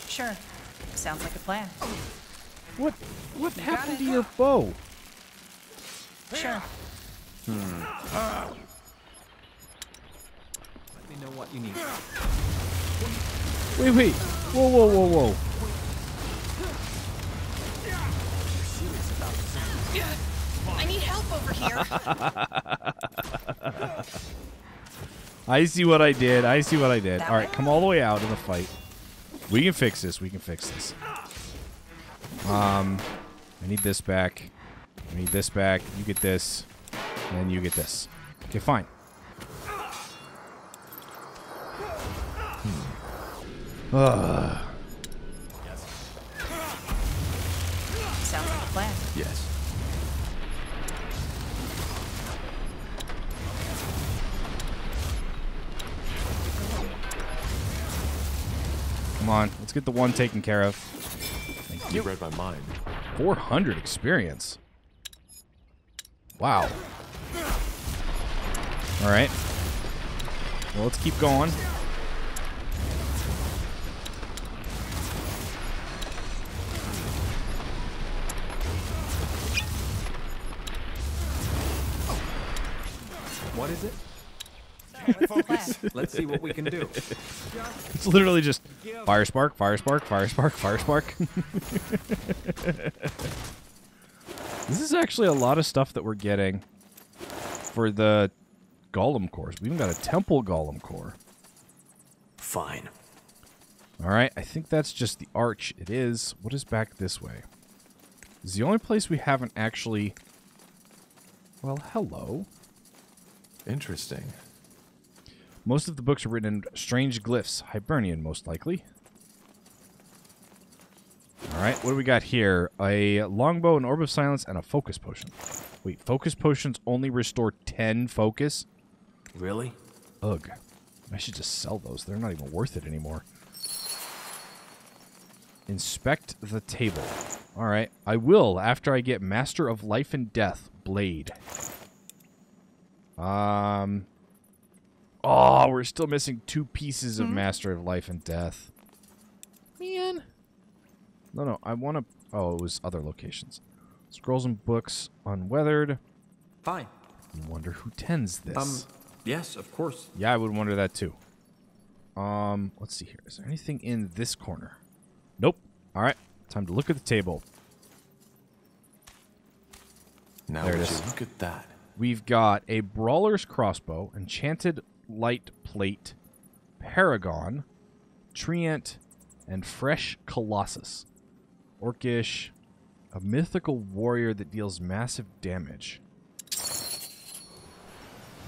Sure. Sounds like a plan. What happened to your bow? Sure. Let me know what you need. Wait. Whoa. I need help over here. I see what I did. All right, come all the way out of the fight. We can fix this. I need this back. You get this. And then you get this. Okay, fine. Sounds like a plan. Yes. Come on, let's get the one taken care of. Thank you. You read my mind. 400 experience. Wow. All right. Well, let's keep going. What is it? Focus. Let's see what we can do. It's literally just fire spark. This is actually a lot of stuff that we're getting for the Golem cores. We even got a Temple Golem core. Fine. All right, I think that's just the arch. It is. What is back this way? This is the only place we haven't actually... Well, hello. Interesting. Most of the books are written in strange glyphs. Hibernian, most likely. Alright, what do we got here? A longbow, an orb of silence, and a focus potion. Wait, focus potions only restore 10 focus? Really? Ugh. I should just sell those. They're not even worth it anymore. Inspect the table. Alright, I will after I get Master of Life and Death Blade. Oh, we're still missing 2 pieces of Master of Life and Death. Man. No, I want to... Oh, it was other locations. Scrolls and books, unweathered. Fine. I wonder who tends this. Yes, of course. Yeah, I would wonder that too. Let's see here. Is there anything in this corner? Nope. All right, time to look at the table. Now there it would you is. look at that. We've got a brawler's crossbow, enchanted light plate, paragon, treant, and fresh colossus. Orcish, a mythical warrior that deals massive damage.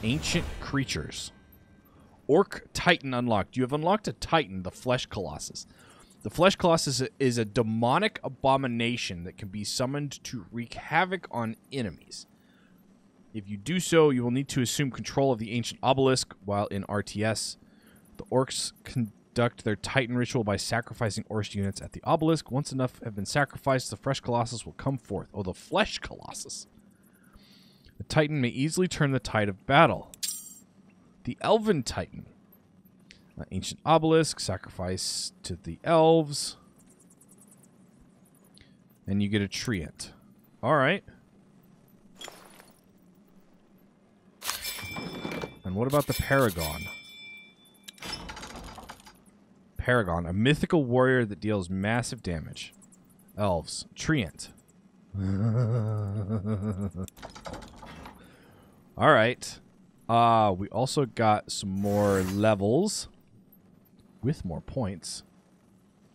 Ancient creatures. Orc Titan unlocked. You have unlocked a Titan, the Flesh Colossus. The Flesh Colossus is a demonic abomination that can be summoned to wreak havoc on enemies. If you do so, you will need to assume control of the ancient obelisk while in RTS. The orcs conduct their Titan ritual by sacrificing orc units at the obelisk. Once enough have been sacrificed, the Fresh Colossus will come forth. Oh, the Flesh Colossus. The Titan may easily turn the tide of battle. The Elven Titan. Ancient obelisk, sacrifice to the elves. And you get a treant. Alright. And what about the Paragon? Paragon, a mythical warrior that deals massive damage. Elves, treant. Alright. We also got some more levels with more points.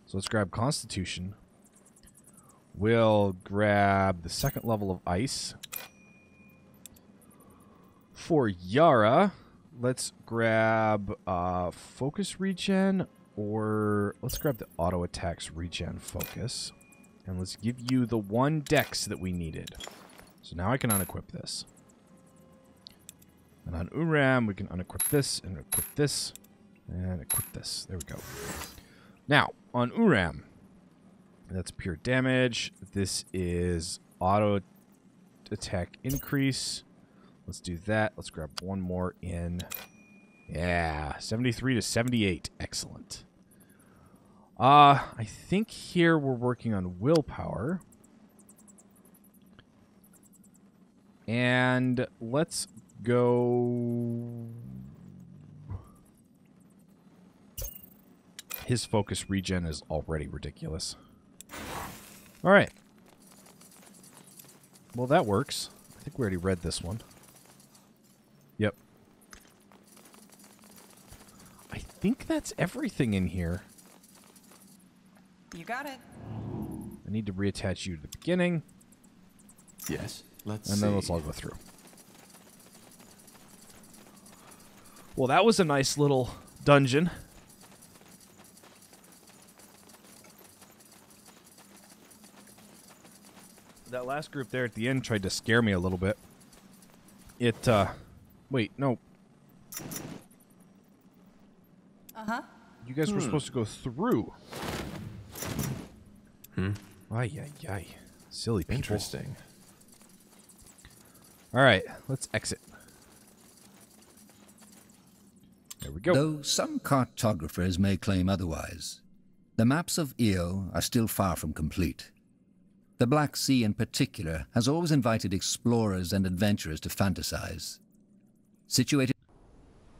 So let's grab Constitution. We'll grab the 2nd level of Ice. For Yara, let's grab Focus Regen, or let's grab the Auto Attacks Regen Focus. And let's give you the 1 Dex that we needed. So now I can unequip this. And on Uram, we can unequip this, and equip this, and equip this. There we go. Now, on Uram, that's pure damage. This is auto attack increase. Let's do that. Let's grab 1 more in. Yeah, 73 to 78. Excellent. I think here we're working on willpower. And let's go... His focus regen is already ridiculous. Alright. Well, that works. I think we already read this one. Yep. I think that's everything in here. You got it. I need to reattach you to the beginning. Yes. Let's and see. then let's all go through. Well, that was a nice little dungeon. That last group there at the end tried to scare me a little bit. It, wait, no. Uh-huh. You guys were supposed to go through. Ay, ay, ay. Silly people. Interesting. Alright, let's exit. There we go. Though some cartographers may claim otherwise, the maps of Io are still far from complete. The Black Sea in particular has always invited explorers and adventurers to fantasize. Situated...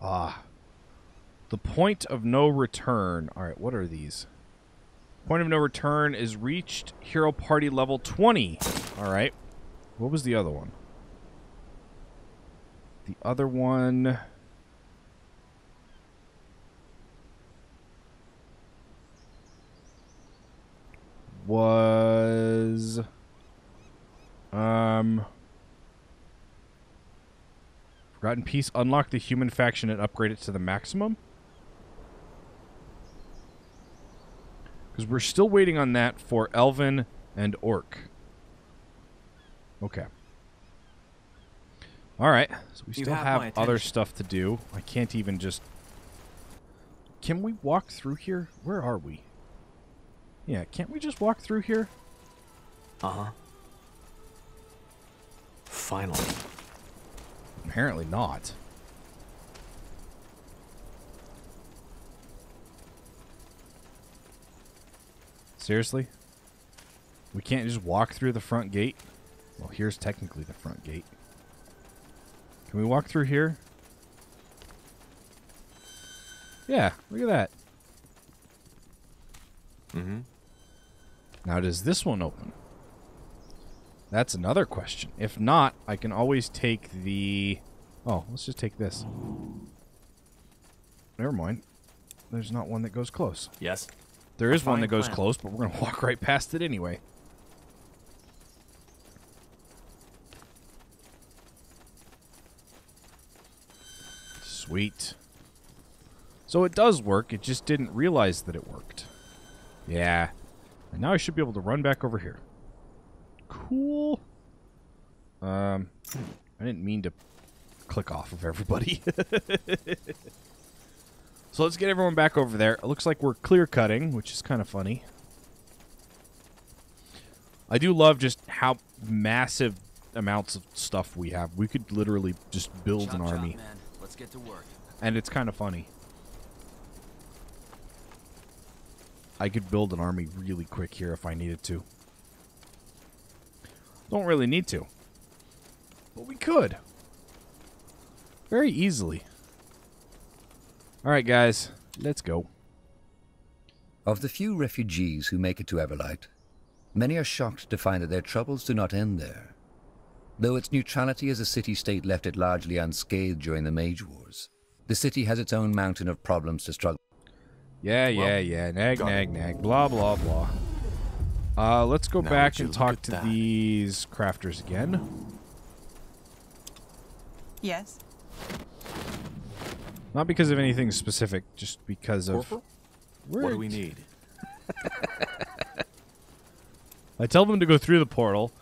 The point of no return. Alright, what are these? Point of no return is reached. Hero party level 20. Alright. What was the other one? The other one... was... Forgotten Peace. Unlock the human faction and upgrade it to the maximum? Because we're still waiting on that for Elven and Orc. Okay. Alright, so we still have other stuff to do. I can't even just... Can we walk through here? Where are we? Yeah, can't we just walk through here? Uh-huh. Finally. Apparently not. Seriously? We can't just walk through the front gate? Well, here's technically the front gate. Can we walk through here? Yeah, look at that. Mm-hmm. Now, does this one open? That's another question. If not, I can always take the... Oh, let's just take this. Never mind. There's not one that goes close. Yes. There is one that goes close, but we're going to walk right past it anyway. Sweet. So it does work, it just didn't realize that it worked. Yeah. And now I should be able to run back over here. Cool. I didn't mean to click off of everybody. So let's get everyone back over there. It looks like we're clear cutting, which is kind of funny. I do love just how massive amounts of stuff we have. We could literally just build an army. Man. Let's get to work. And it's kind of funny. I could build an army really quick here if I needed to. Don't really need to. But we could. Very easily. Alright, guys. Let's go. Of the few refugees who make it to Everlight, many are shocked to find that their troubles do not end there. Though its neutrality as a city-state left it largely unscathed during the Mage Wars, the city has its own mountain of problems to struggle. Yeah. Nag. Blah, blah, blah. Let's go back and talk to these crafters again. Yes. Not because of anything specific, just because of... What do we need? I tell them to go through the portal,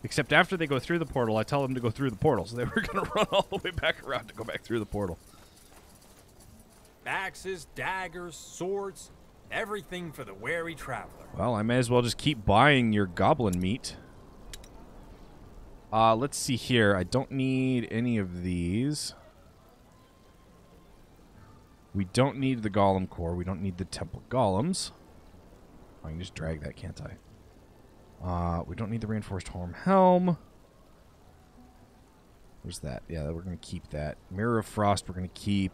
except after they go through the portal, I tell them to go through the portal, so they were going to run all the way back around to go back through the portal. Axes, daggers, swords, everything for the wary traveler. Well, I may as well just keep buying your goblin meat. Let's see here. I don't need any of these. We don't need the golem core. We don't need the temple golems. I can just drag that, can't I? We don't need the reinforced helm. Where's that? Yeah, we're going to keep that. Mirror of Frost, we're going to keep.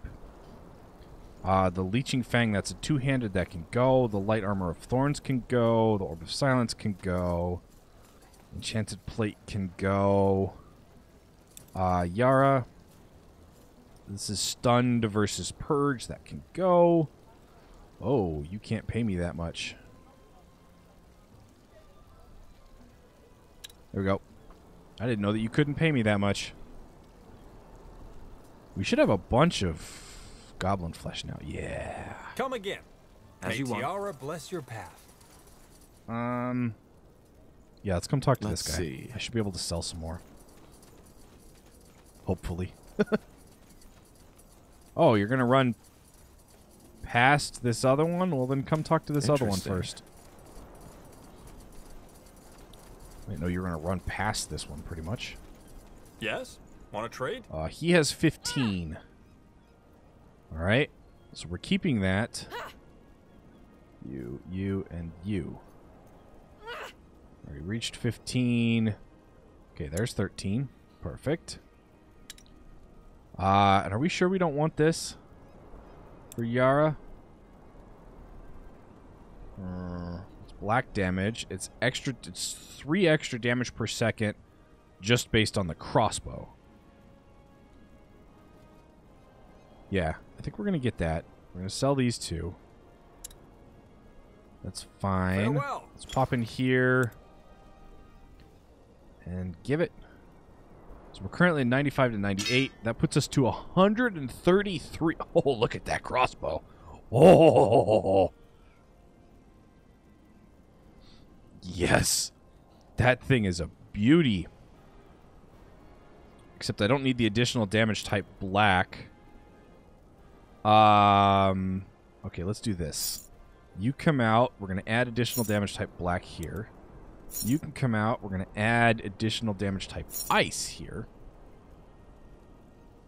The Leeching Fang, that's a two-handed, that can go. The Light Armor of Thorns can go. The Orb of Silence can go. Enchanted Plate can go. Yara. This is Stunned versus Purge. That can go. Oh, you can't pay me that much. There we go. I didn't know that you couldn't pay me that much. We should have a bunch of goblin flesh now. Yeah. Come again. As you want. Tiara bless your path. Yeah, let's come talk to Let's this guy. see. I should be able to sell some more. Hopefully. Oh, you're going to run past this other one? Well, then come talk to this other one first. Wait, no, you're going to run past this one, pretty much. Yes? Want to trade? He has 15. All right. So we're keeping that. You, and you. We reached 15. Okay, there's 13. Perfect. And are we sure we don't want this for Yara? It's black damage. It's extra. It's 3 extra damage per second, just based on the crossbow. Yeah, I think we're gonna get that. We're gonna sell these 2. That's fine. Farewell. Let's pop in here and give it. So we're currently 95 to 98. That puts us to 133. Oh, look at that crossbow. Oh. Yes. That thing is a beauty. Except I don't need the additional damage type black. Okay, let's do this. You come out. We're going to add additional damage type black here. You can come out. We're going to add additional damage type ice here.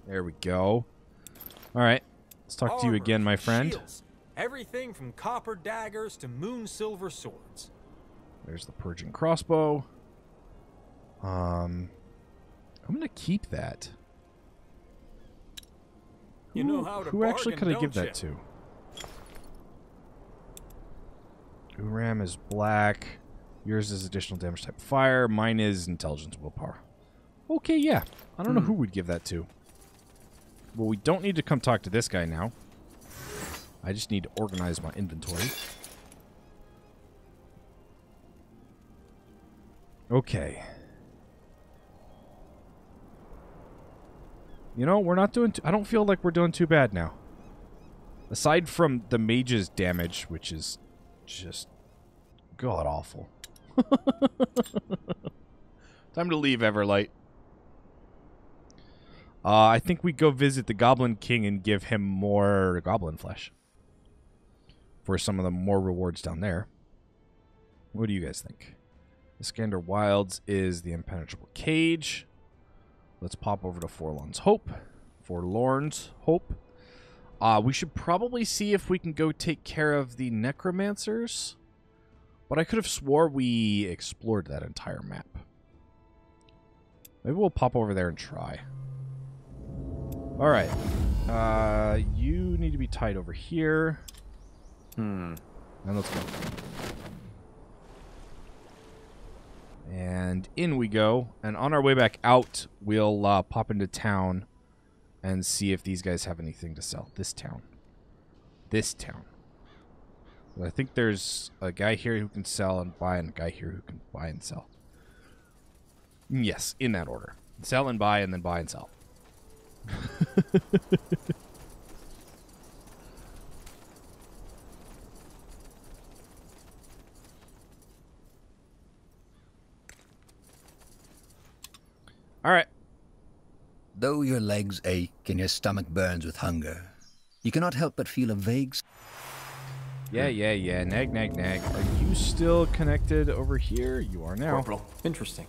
There we go. All right. Let's talk to you again, my friend. Shields, everything from copper daggers to moon silver swords. There's the purging crossbow. I'm going to keep that. You know how to Who actually bargain, could I give don't that to? Uram is black. Yours is additional damage type fire. Mine is intelligence willpower. Okay, yeah. I don't know who we'd give that to. Well, we don't need to come talk to this guy now. I just need to organize my inventory. Okay. You know, we're not doing... I don't feel like we're doing too bad now. Aside from the mage's damage, which is just god-awful. Time to leave, Everlight. I think we go visit the Goblin King and give him more goblin flesh. For some of the more rewards down there. What do you guys think? Iskander Wilds is the impenetrable cage. Let's pop over to Forlorn's Hope. We should probably see if we can go take care of the necromancers. But I could have swore we explored that entire map. Maybe we'll pop over there and try. Alright. You need to be tied over here. And let's go. And in we go. And on our way back out, we'll pop into town and see if these guys have anything to sell. This town. Well, I think there's a guy here who can sell and buy, and a guy here who can buy and sell. Yes, in that order. Sell and buy, and then buy and sell. All right. Though your legs ache and your stomach burns with hunger, you cannot help but feel a vague... Yeah. Nag. Are you still connected over here? You are now. Corporal. Interesting.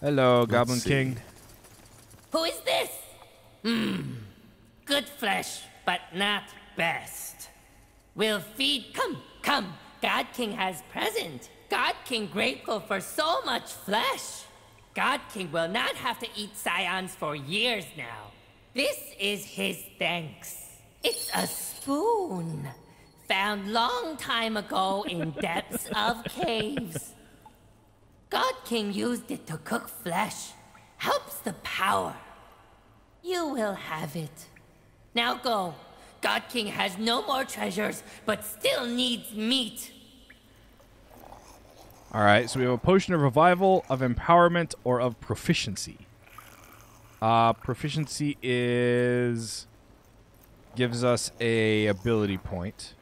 Hello, Goblin King. Who is this? Good flesh, but not best. We'll feed. Come. God King has present. God King grateful for so much flesh. God King will not have to eat scions for years now. This is his thanks. It's a spoon. Found long time ago in depths of caves. God King used it to cook flesh. Helps the power. You will have it. Now go. God King has no more treasures, but still needs meat. Alright, so we have a potion of revival, of empowerment, or of proficiency. Proficiency gives us a ability point.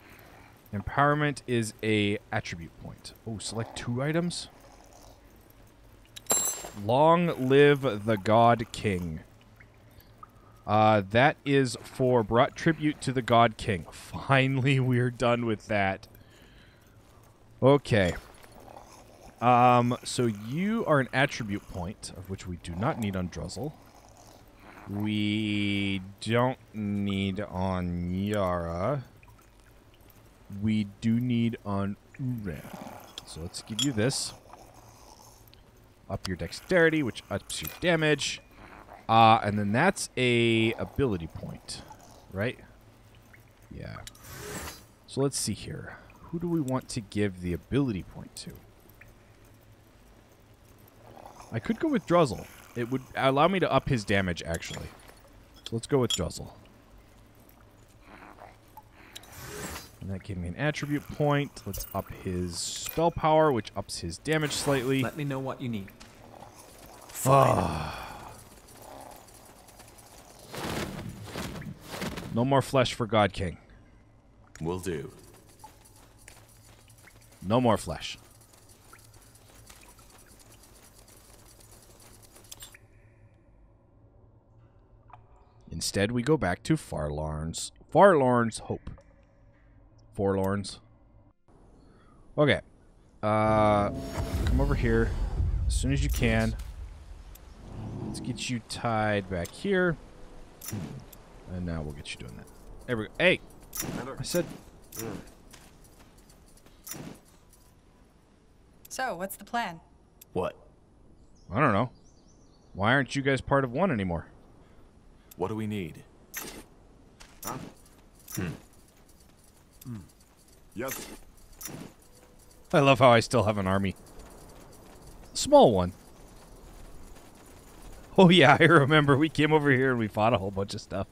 Empowerment is a attribute point. Oh, select 2 items. Long live the God King. That is for brought tribute to the God King. Finally, we're done with that. Okay. So you are an attribute point, of which we do not need on Druzzl. We don't need on Yara. We do need on Uram. So let's give you this. Up your dexterity, which ups your damage. And then that's a ability point, right? Yeah. So let's see here. Who do we want to give the ability point to? I could go with Druzzl. It would allow me to up his damage, actually. So let's go with Druzzl. And that gave me an attribute point. Let's up his spell power, which ups his damage slightly. Let me know what you need. No more flesh for God King. Will do. No more flesh. Instead, we go back to Forlorn's Hope. Forlorn's. Okay. Come over here as soon as you can. Let's get you tied back here. And now we'll get you doing that. There we go. Hey! I said... So, what's the plan? What? I don't know. Why aren't you guys part of one anymore? What do we need? Huh? Yes. I love how I still have an army. Small one. Oh yeah, I remember. We came over here and we fought a whole bunch of stuff.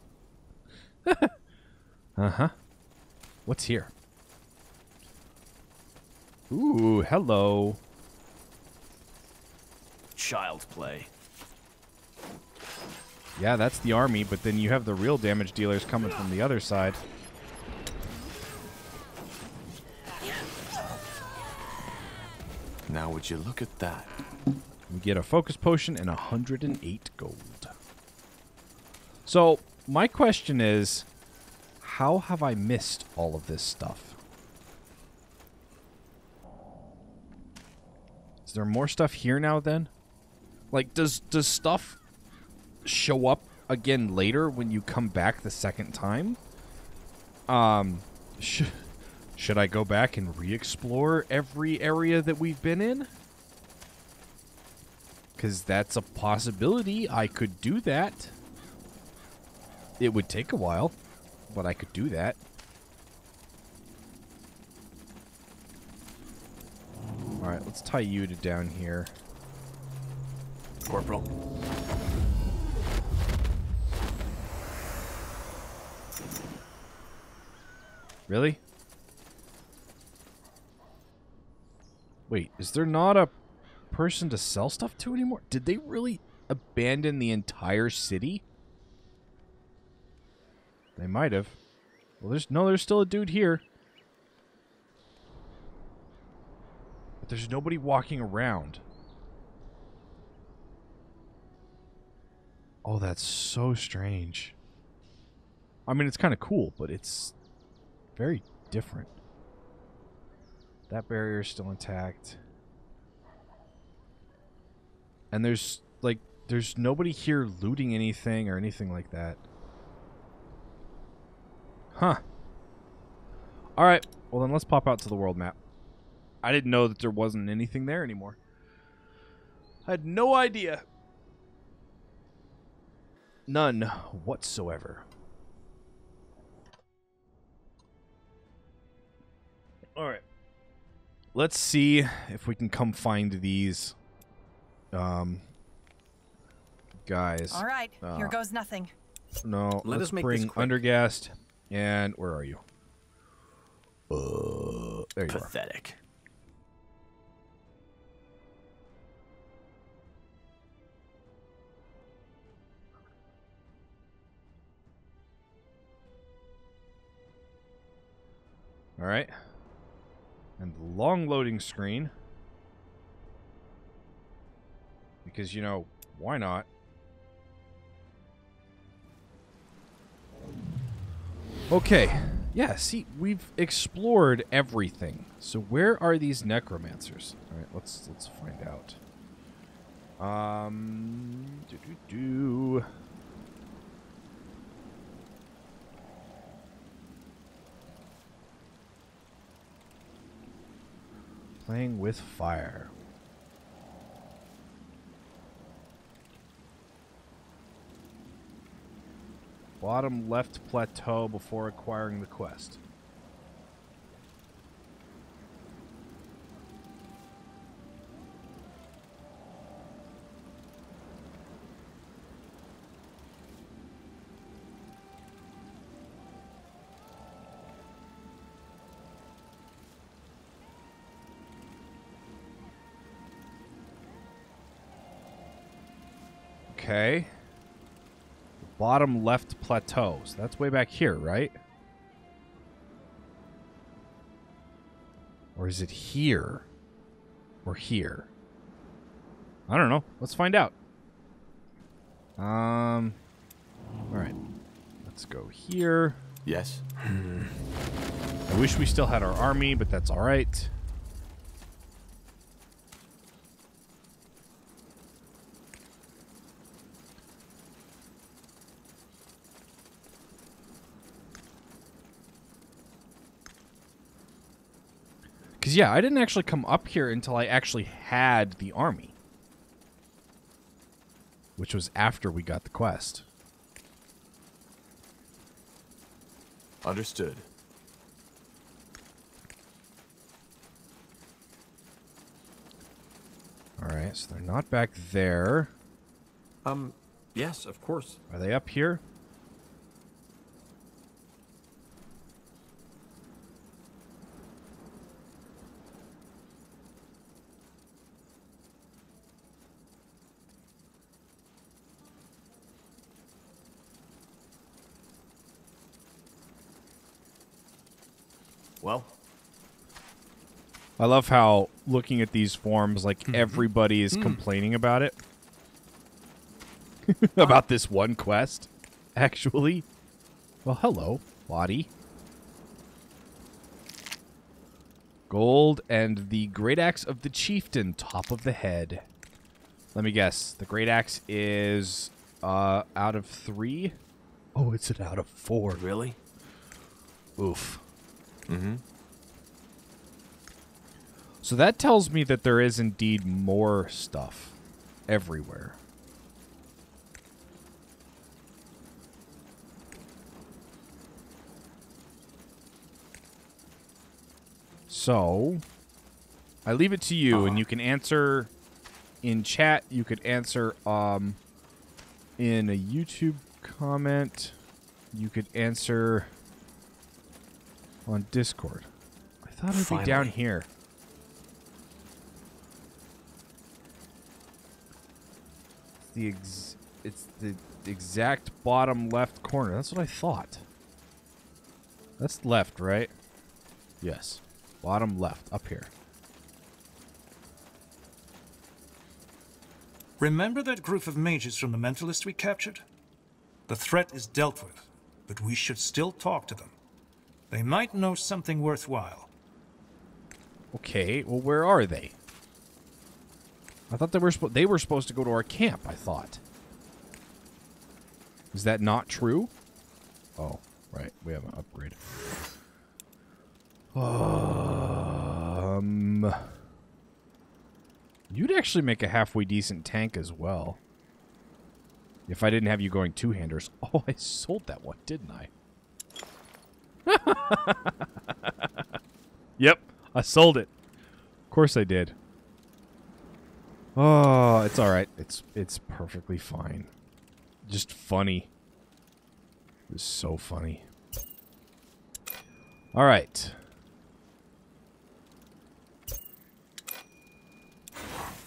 Uh-huh. What's here? Ooh, hello. Child's play. Yeah, that's the army, but then you have the real damage dealers coming from the other side. Now would you look at that? We get a focus potion and 108 gold. So, my question is, how have I missed all of this stuff? Is there more stuff here now then? Like, does stuff show up again later when you come back the second time? Should I go back and re-explore every area that we've been in? Because that's a possibility. I could do that. It would take a while, but I could do that. Alright, let's tie you to down here. Corporal. Really? Wait, is there not a person to sell stuff to anymore? Did they really abandon the entire city? They might have. Well, there's still a dude here. But there's nobody walking around. Oh, that's so strange. I mean, it's kind of cool, but it's very different. That barrier is still intact. And there's nobody here looting anything or anything like that. Huh. Alright, well then let's pop out to the world map. I didn't know that there wasn't anything there anymore. I had no idea. None whatsoever. Alright. Let's see if we can come find these guys. All right, here goes nothing. No, let's bring Undergast. And where are you? There you Pathetic. All right. And the long loading screen. Because, you know, why not? Okay. Yeah, see, we've explored everything. So where are these necromancers? All right, let's find out. Playing with fire. Bottom left plateau before acquiring the quest. Okay. Bottom left plateau. So that's way back here, right? Or is it here? Or here? I don't know. Let's find out. Alright. Let's go here. Yes. I wish we still had our army, but that's alright. Because, yeah, I didn't actually come up here until I actually had the army. Which was after we got the quest. Understood. Alright, so they're not back there. Yes, of course. Are they up here? Well, I love how looking at these forms, like everybody is complaining about it. About this one quest, actually. Well, hello, body. Gold and the Great Axe of the Chieftain, top of the head. Let me guess. The Great Axe is out of 3? Oh, it's an out of 4. Really? Oof. Mm-hmm. So that tells me that there is indeed more stuff everywhere. So, I leave it to you, and you can answer in chat. You could answer in a YouTube comment. You could answer on Discord. I thought it'd be down here. It's the exact bottom left corner. That's what I thought. That's left, right? Yes. Bottom left, up here. Remember that group of mages from the Mentalist we captured? The threat is dealt with, but we should still talk to them. They might know something worthwhile. Okay, well, where are they? I thought they were supposed to go to our camp, I thought. Is that not true? Oh, right. We have an upgrade. You'd actually make a halfway decent tank as well. If I didn't have you going two-handers. Oh, I sold that one, didn't I? Yep, I sold it. Of course I did. Oh, it's all right. It's perfectly fine. Just funny. It's so funny. All right.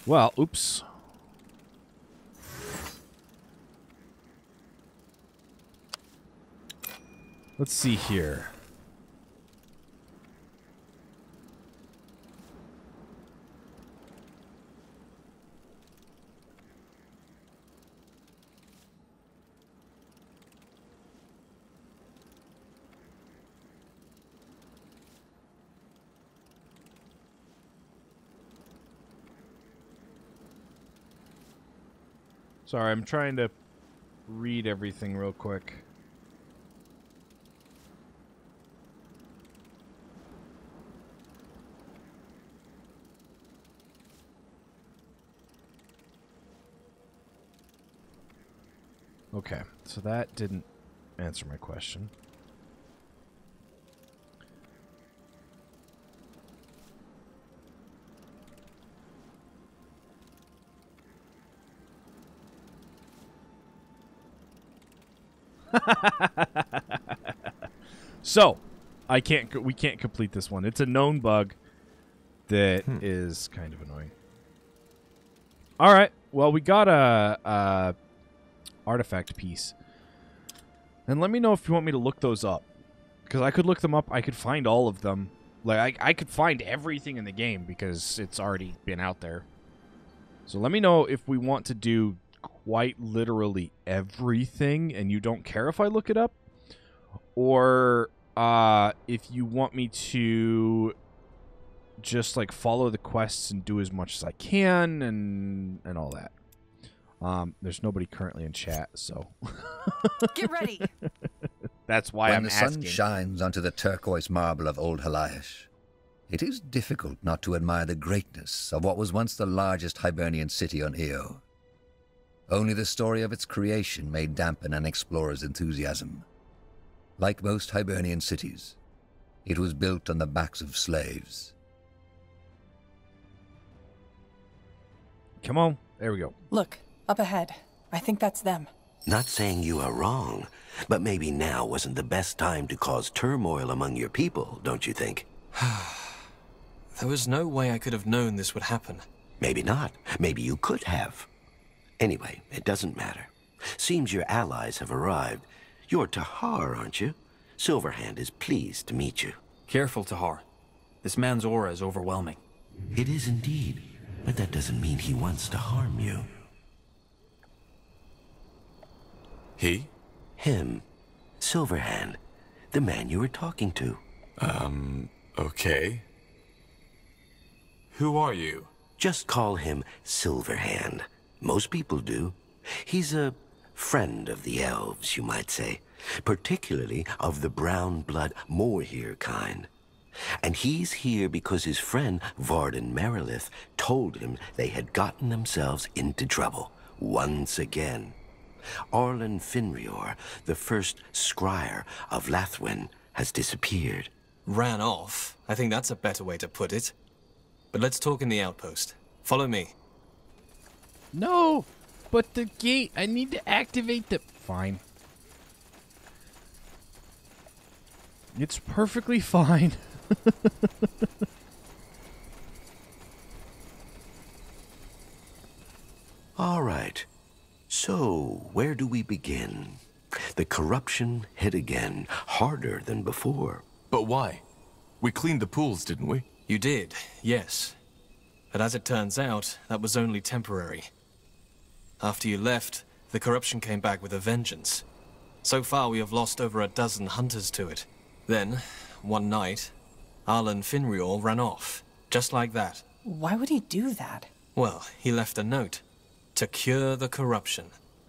Well, oops. Let's see here. Sorry, I'm trying to read everything real quick. Okay, so that didn't answer my question. So, we can't complete this one. It's a known bug that is kind of annoying. All right. Well, we got a artifact piece. And let me know if you want me to look those up. Because I could look them up. I could find all of them. Like, I could find everything in the game because it's already been out there. So let me know if we want to do quite literally everything and you don't care if I look it up. Or if you want me to just, like, follow the quests and do as much as I can and all that. There's nobody currently in chat, so... Get ready! That's why I'm asking. When the sun shines onto the turquoise marble of Old Halayash, it is difficult not to admire the greatness of what was once the largest Hibernian city on Io. Only the story of its creation may dampen an explorer's enthusiasm. Like most Hibernian cities, it was built on the backs of slaves. Come on. There we go. Look, up ahead. I think that's them. Not saying you are wrong, but maybe now wasn't the best time to cause turmoil among your people, don't you think? There was no way I could have known this would happen. Maybe not. Maybe you could have. Anyway, it doesn't matter. Seems your allies have arrived. You're Tahar, aren't you? Silverhand is pleased to meet you. Careful, Tahar. This man's aura is overwhelming. It is indeed, but that doesn't mean he wants to harm you. He? Him. Silverhand. The man you were talking to. Okay. Who are you? Just call him Silverhand. Most people do. He's a friend of the elves, you might say. Particularly of the brown blood Moorhere kind. And he's here because his friend Varden Merilith told him they had gotten themselves into trouble. Once again. Arlen Finrior, the first scryer of Lathwen, has disappeared. Ran off? I think that's a better way to put it. But let's talk in the outpost. Follow me. No, but the gate, I need to activate the... Fine. It's perfectly fine. All right. So, where do we begin? The corruption hit again, harder than before. But why? We cleaned the pools, didn't we? You did, yes. But as it turns out, that was only temporary. After you left, the corruption came back with a vengeance. So far, we have lost over a dozen hunters to it. Then, one night, Arlen Finrior ran off, just like that. Why would he do that? Well, he left a note. To cure the corruption.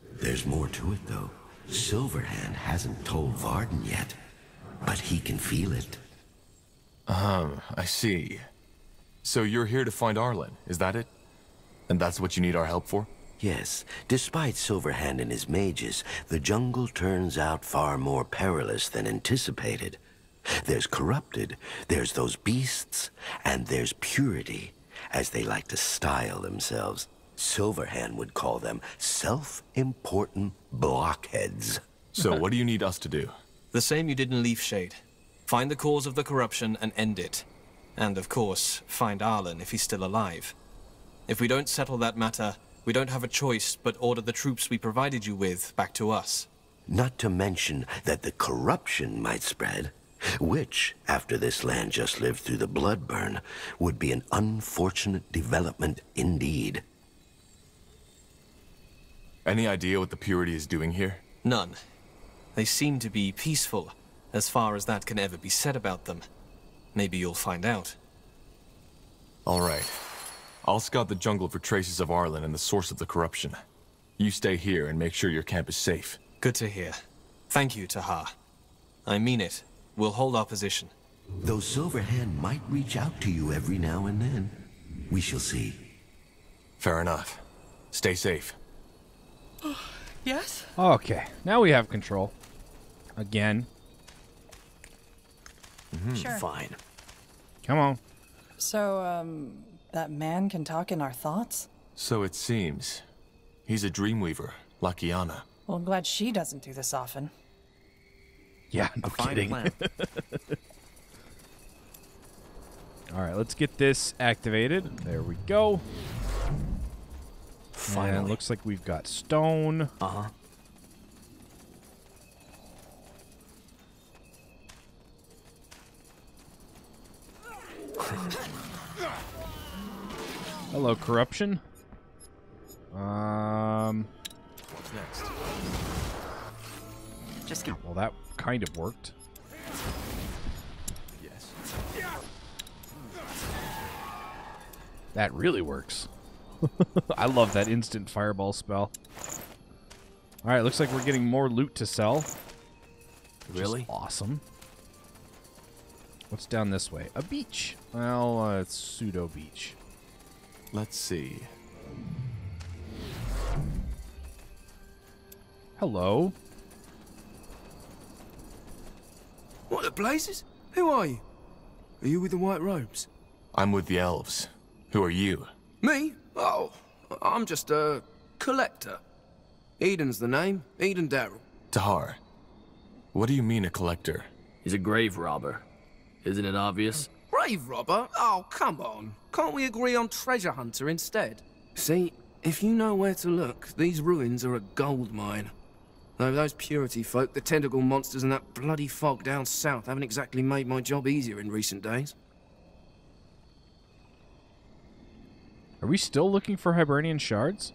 There's more to it, though. Silverhand hasn't told Varden yet, but he can feel it. I see. So you're here to find Arlen, is that it? And that's what you need our help for? Yes. Despite Silverhand and his mages, the jungle turns out far more perilous than anticipated. There's corrupted, there's those beasts, and there's purity, as they like to style themselves. Silverhand would call them self-important blockheads. So what do you need us to do? The same you did in Leafshade. Find the cause of the corruption and end it. And, of course, find Arlen if he's still alive. If we don't settle that matter, we don't have a choice but order the troops we provided you with back to us. Not to mention that the corruption might spread, which, after this land just lived through the Bloodburn, would be an unfortunate development indeed. Any idea what the Purity is doing here? None. They seem to be peaceful, as far as that can ever be said about them. Maybe you'll find out. All right. I'll scout the jungle for traces of Arlen and the source of the corruption. You stay here and make sure your camp is safe. Good to hear. Thank you, Tahar. I mean it. We'll hold our position. Though Silverhand might reach out to you every now and then. We shall see. Fair enough. Stay safe. Yes? Okay, now we have control. Again. Sure. Fine. Come on. So, that man can talk in our thoughts? So it seems. He's a dreamweaver, like Iana. Well, I'm glad she doesn't do this often. Yeah, no kidding. All right, let's get this activated. There we go. Finally. And it looks like we've got stone. Uh-huh. Hello, corruption. What's next? Just go. Well, that kind of worked. Yes. That really works. I love that instant fireball spell. Alright, looks like we're getting more loot to sell. Really? Awesome. What's down this way? A beach. Well, it's pseudo beach. Let's see. Hello. What the blazes? Who are you? Are you with the white robes? I'm with the elves. Who are you? Me? Oh, I'm just a collector. Eden's the name. Eden Darrell. Tahar. What do you mean a collector? He's a grave robber. Isn't it obvious? Grave robber? Oh, come on. Can't we agree on treasure hunter instead? See, if you know where to look, these ruins are a gold mine. Though those purity folk, the tentacle monsters and that bloody fog down south haven't exactly made my job easier in recent days. Are we still looking for Hibernian shards?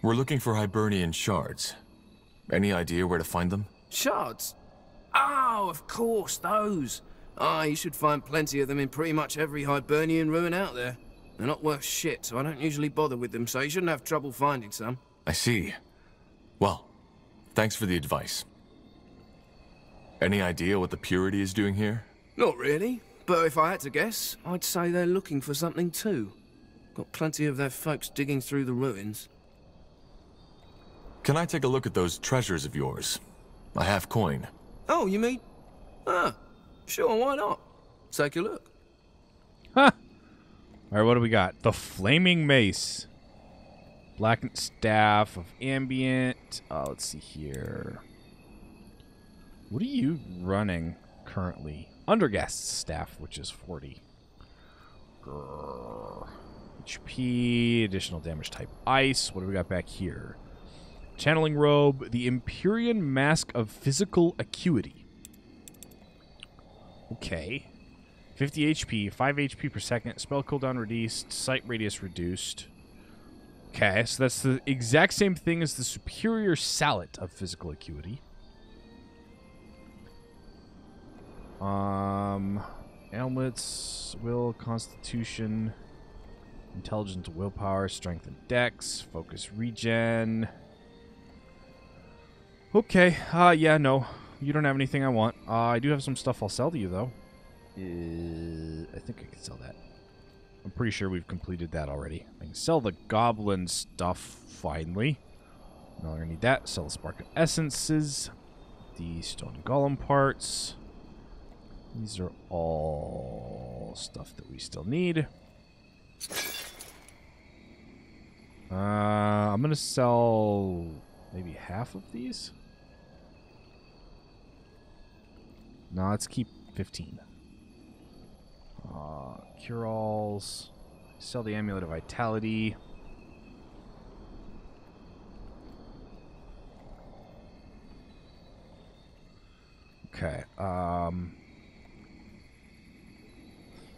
We're looking for Hibernian shards. Any idea where to find them? Shards? Oh, of course, those. Ah, you should find plenty of them in pretty much every Hibernian ruin out there. They're not worth shit, so I don't usually bother with them, so you shouldn't have trouble finding some. I see. Well, thanks for the advice. Any idea what the Purity is doing here? Not really, but if I had to guess, I'd say they're looking for something too. Got plenty of their folks digging through the ruins. Can I take a look at those treasures of yours? I have coin. Oh, you mean? Ah, sure, why not? Take a look. Huh. Alright, what do we got? The Flaming Mace. Blackened Staff of Ambient. Let's see here. What are you running currently? Underguest Staff, which is 40. Grrr. HP, additional damage type Ice. What do we got back here? Channeling Robe, the Empyrean Mask of Physical Acuity. Okay. 50 HP, 5 HP per second, spell cooldown reduced, sight radius reduced. Okay, so that's the exact same thing as the Superior Sallet of Physical Acuity. Ailments, Will, Constitution, Intelligence, Willpower, Strength, and Dex, Focus, Regen. Okay, yeah, no. You don't have anything I want. I do have some stuff I'll sell to you, though. I think I can sell that. I'm pretty sure we've completed that already. I can sell the goblin stuff, finally. No longer need that. Sell the Spark of Essences. The Stone Golem parts. These are all stuff that we still need. I'm going to sell maybe half of these. No, let's keep 15. Cure-alls. Sell the Amulet of Vitality. Okay.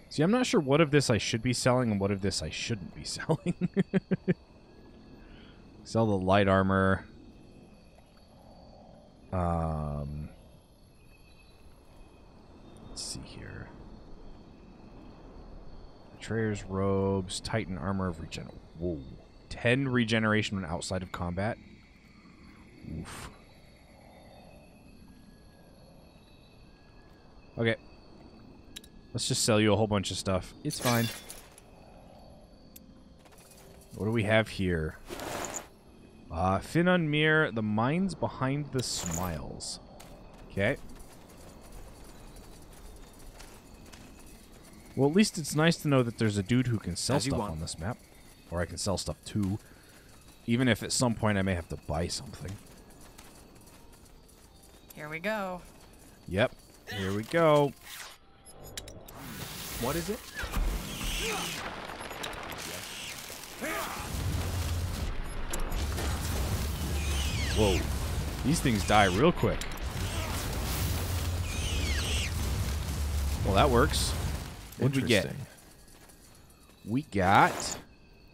See, I'm not sure what of this I should be selling and what of this I shouldn't be selling. Sell the light armor. Let's see here. Betrayer's robes, Titan armor of regen. Whoa. 10 regeneration when outside of combat. Oof. Okay. Let's just sell you a whole bunch of stuff. It's fine. What do we have here? Finan Mir, the minds behind the smiles. Okay. Well, at least it's nice to know that there's a dude who can sell stuff on this map. Or I can sell stuff too. Even if at some point I may have to buy something. Here we go. Yep. Here we go. What is it? Whoa. These things die real quick. Well, that works. What did we get? Interesting. We got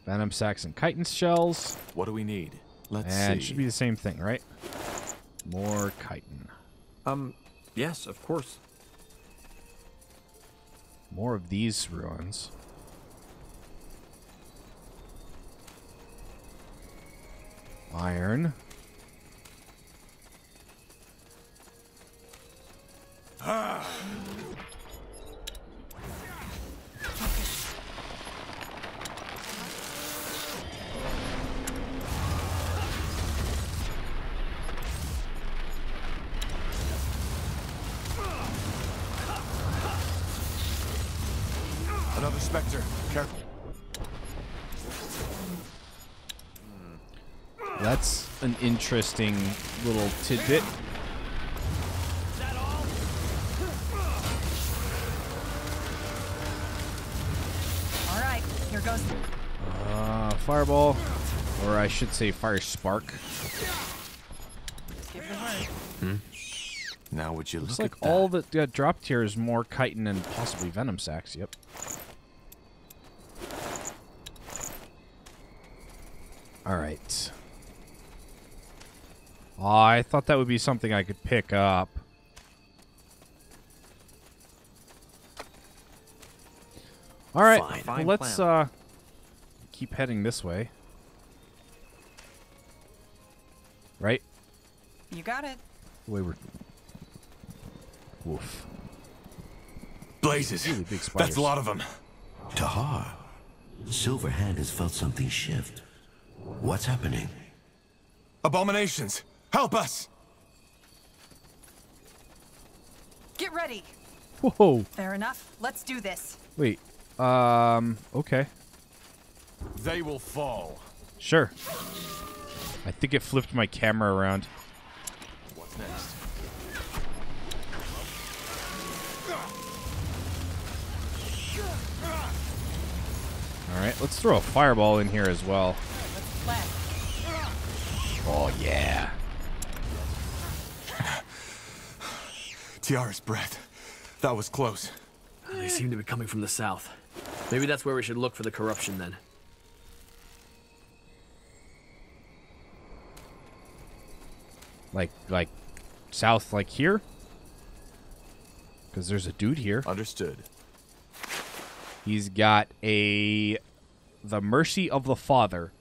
venom sacs and chitin shells. What do we need? Let's see. And it should be the same thing, right? More chitin. Yes, of course. More of these ruins. Iron. Another Spectre. Careful. That's an interesting little tidbit. All right, here goes. Fireball. Or I should say fire spark. Give it a word. Now would you Looks look like at that? all that got dropped here is more chitin and possibly venom sacs. Yep. All right. Oh, I thought that would be something I could pick up. All right, Fine well, let's plan. keep heading this way. Right? You got it. The way we're... Woof. Blazes. Really big That's spiders. a lot of them. Tahar, Silverhand has felt something shift. What's happening? Abominations! Help us! Get ready. Whoa. Fair enough. Let's do this. Wait. Okay. They will fall. Sure. I think it flipped my camera around. What's next? Alright, let's throw a fireball in here as well. Oh, yeah. Tiara's breath. That was close. They seem to be coming from the south. Maybe that's where we should look for the corruption then. Like south, like here? Because there's a dude here. Understood. He's got the Mercy of the Father.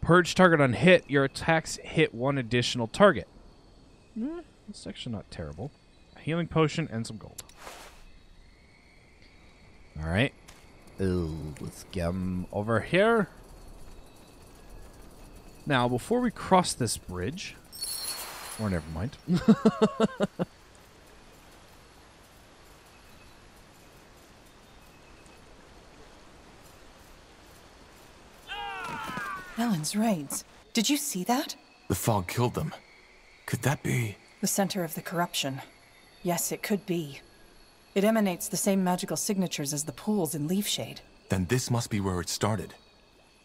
Purge target on hit. Your attacks hit one additional target. That's actually not terrible. A healing potion and some gold. Alright. Let's get him over here. Now, before we cross this bridge... Or never mind. Ellen's raids. Did you see that? The fog killed them. Could that be? The center of the corruption. Yes, it could be. It emanates the same magical signatures as the pools in Leafshade. Then this must be where it started.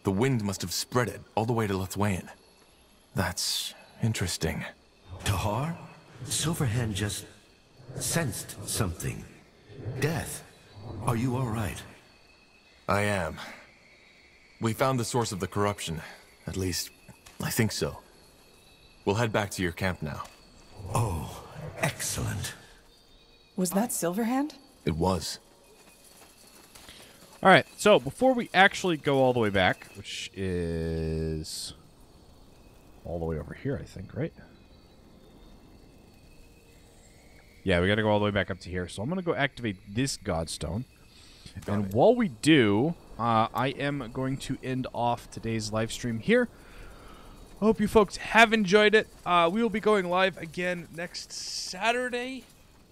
The wind must have spread it all the way to Lithuanian. That's interesting. Tahar, Silverhand just sensed something. Death. Are you all right? I am. We found the source of the corruption. At least, I think so. We'll head back to your camp now. Oh, excellent. Was that Silverhand? It was. Alright, so before we actually go all the way back, which is all the way over here, I think, right? Yeah, we gotta go all the way back up to here. So I'm gonna go activate this Godstone. And while we do, I am going to end off today's live stream here. I hope you folks have enjoyed it. We will be going live again next Saturday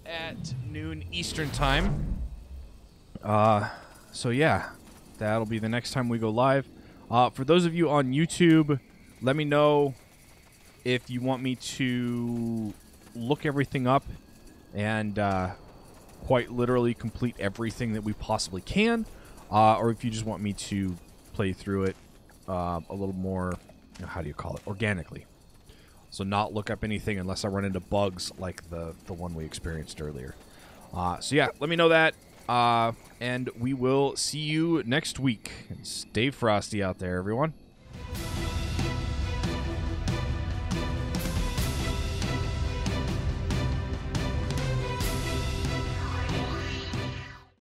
at noon Eastern Time. So yeah, that'll be the next time we go live. For those of you on YouTube, let me know if you want me to look everything up and quite literally complete everything that we possibly can, or if you just want me to play through it a little more, how do you call it, organically. So not look up anything unless I run into bugs like the one we experienced earlier. So yeah, let me know that. And we will see you next week. And stay frosty out there, everyone.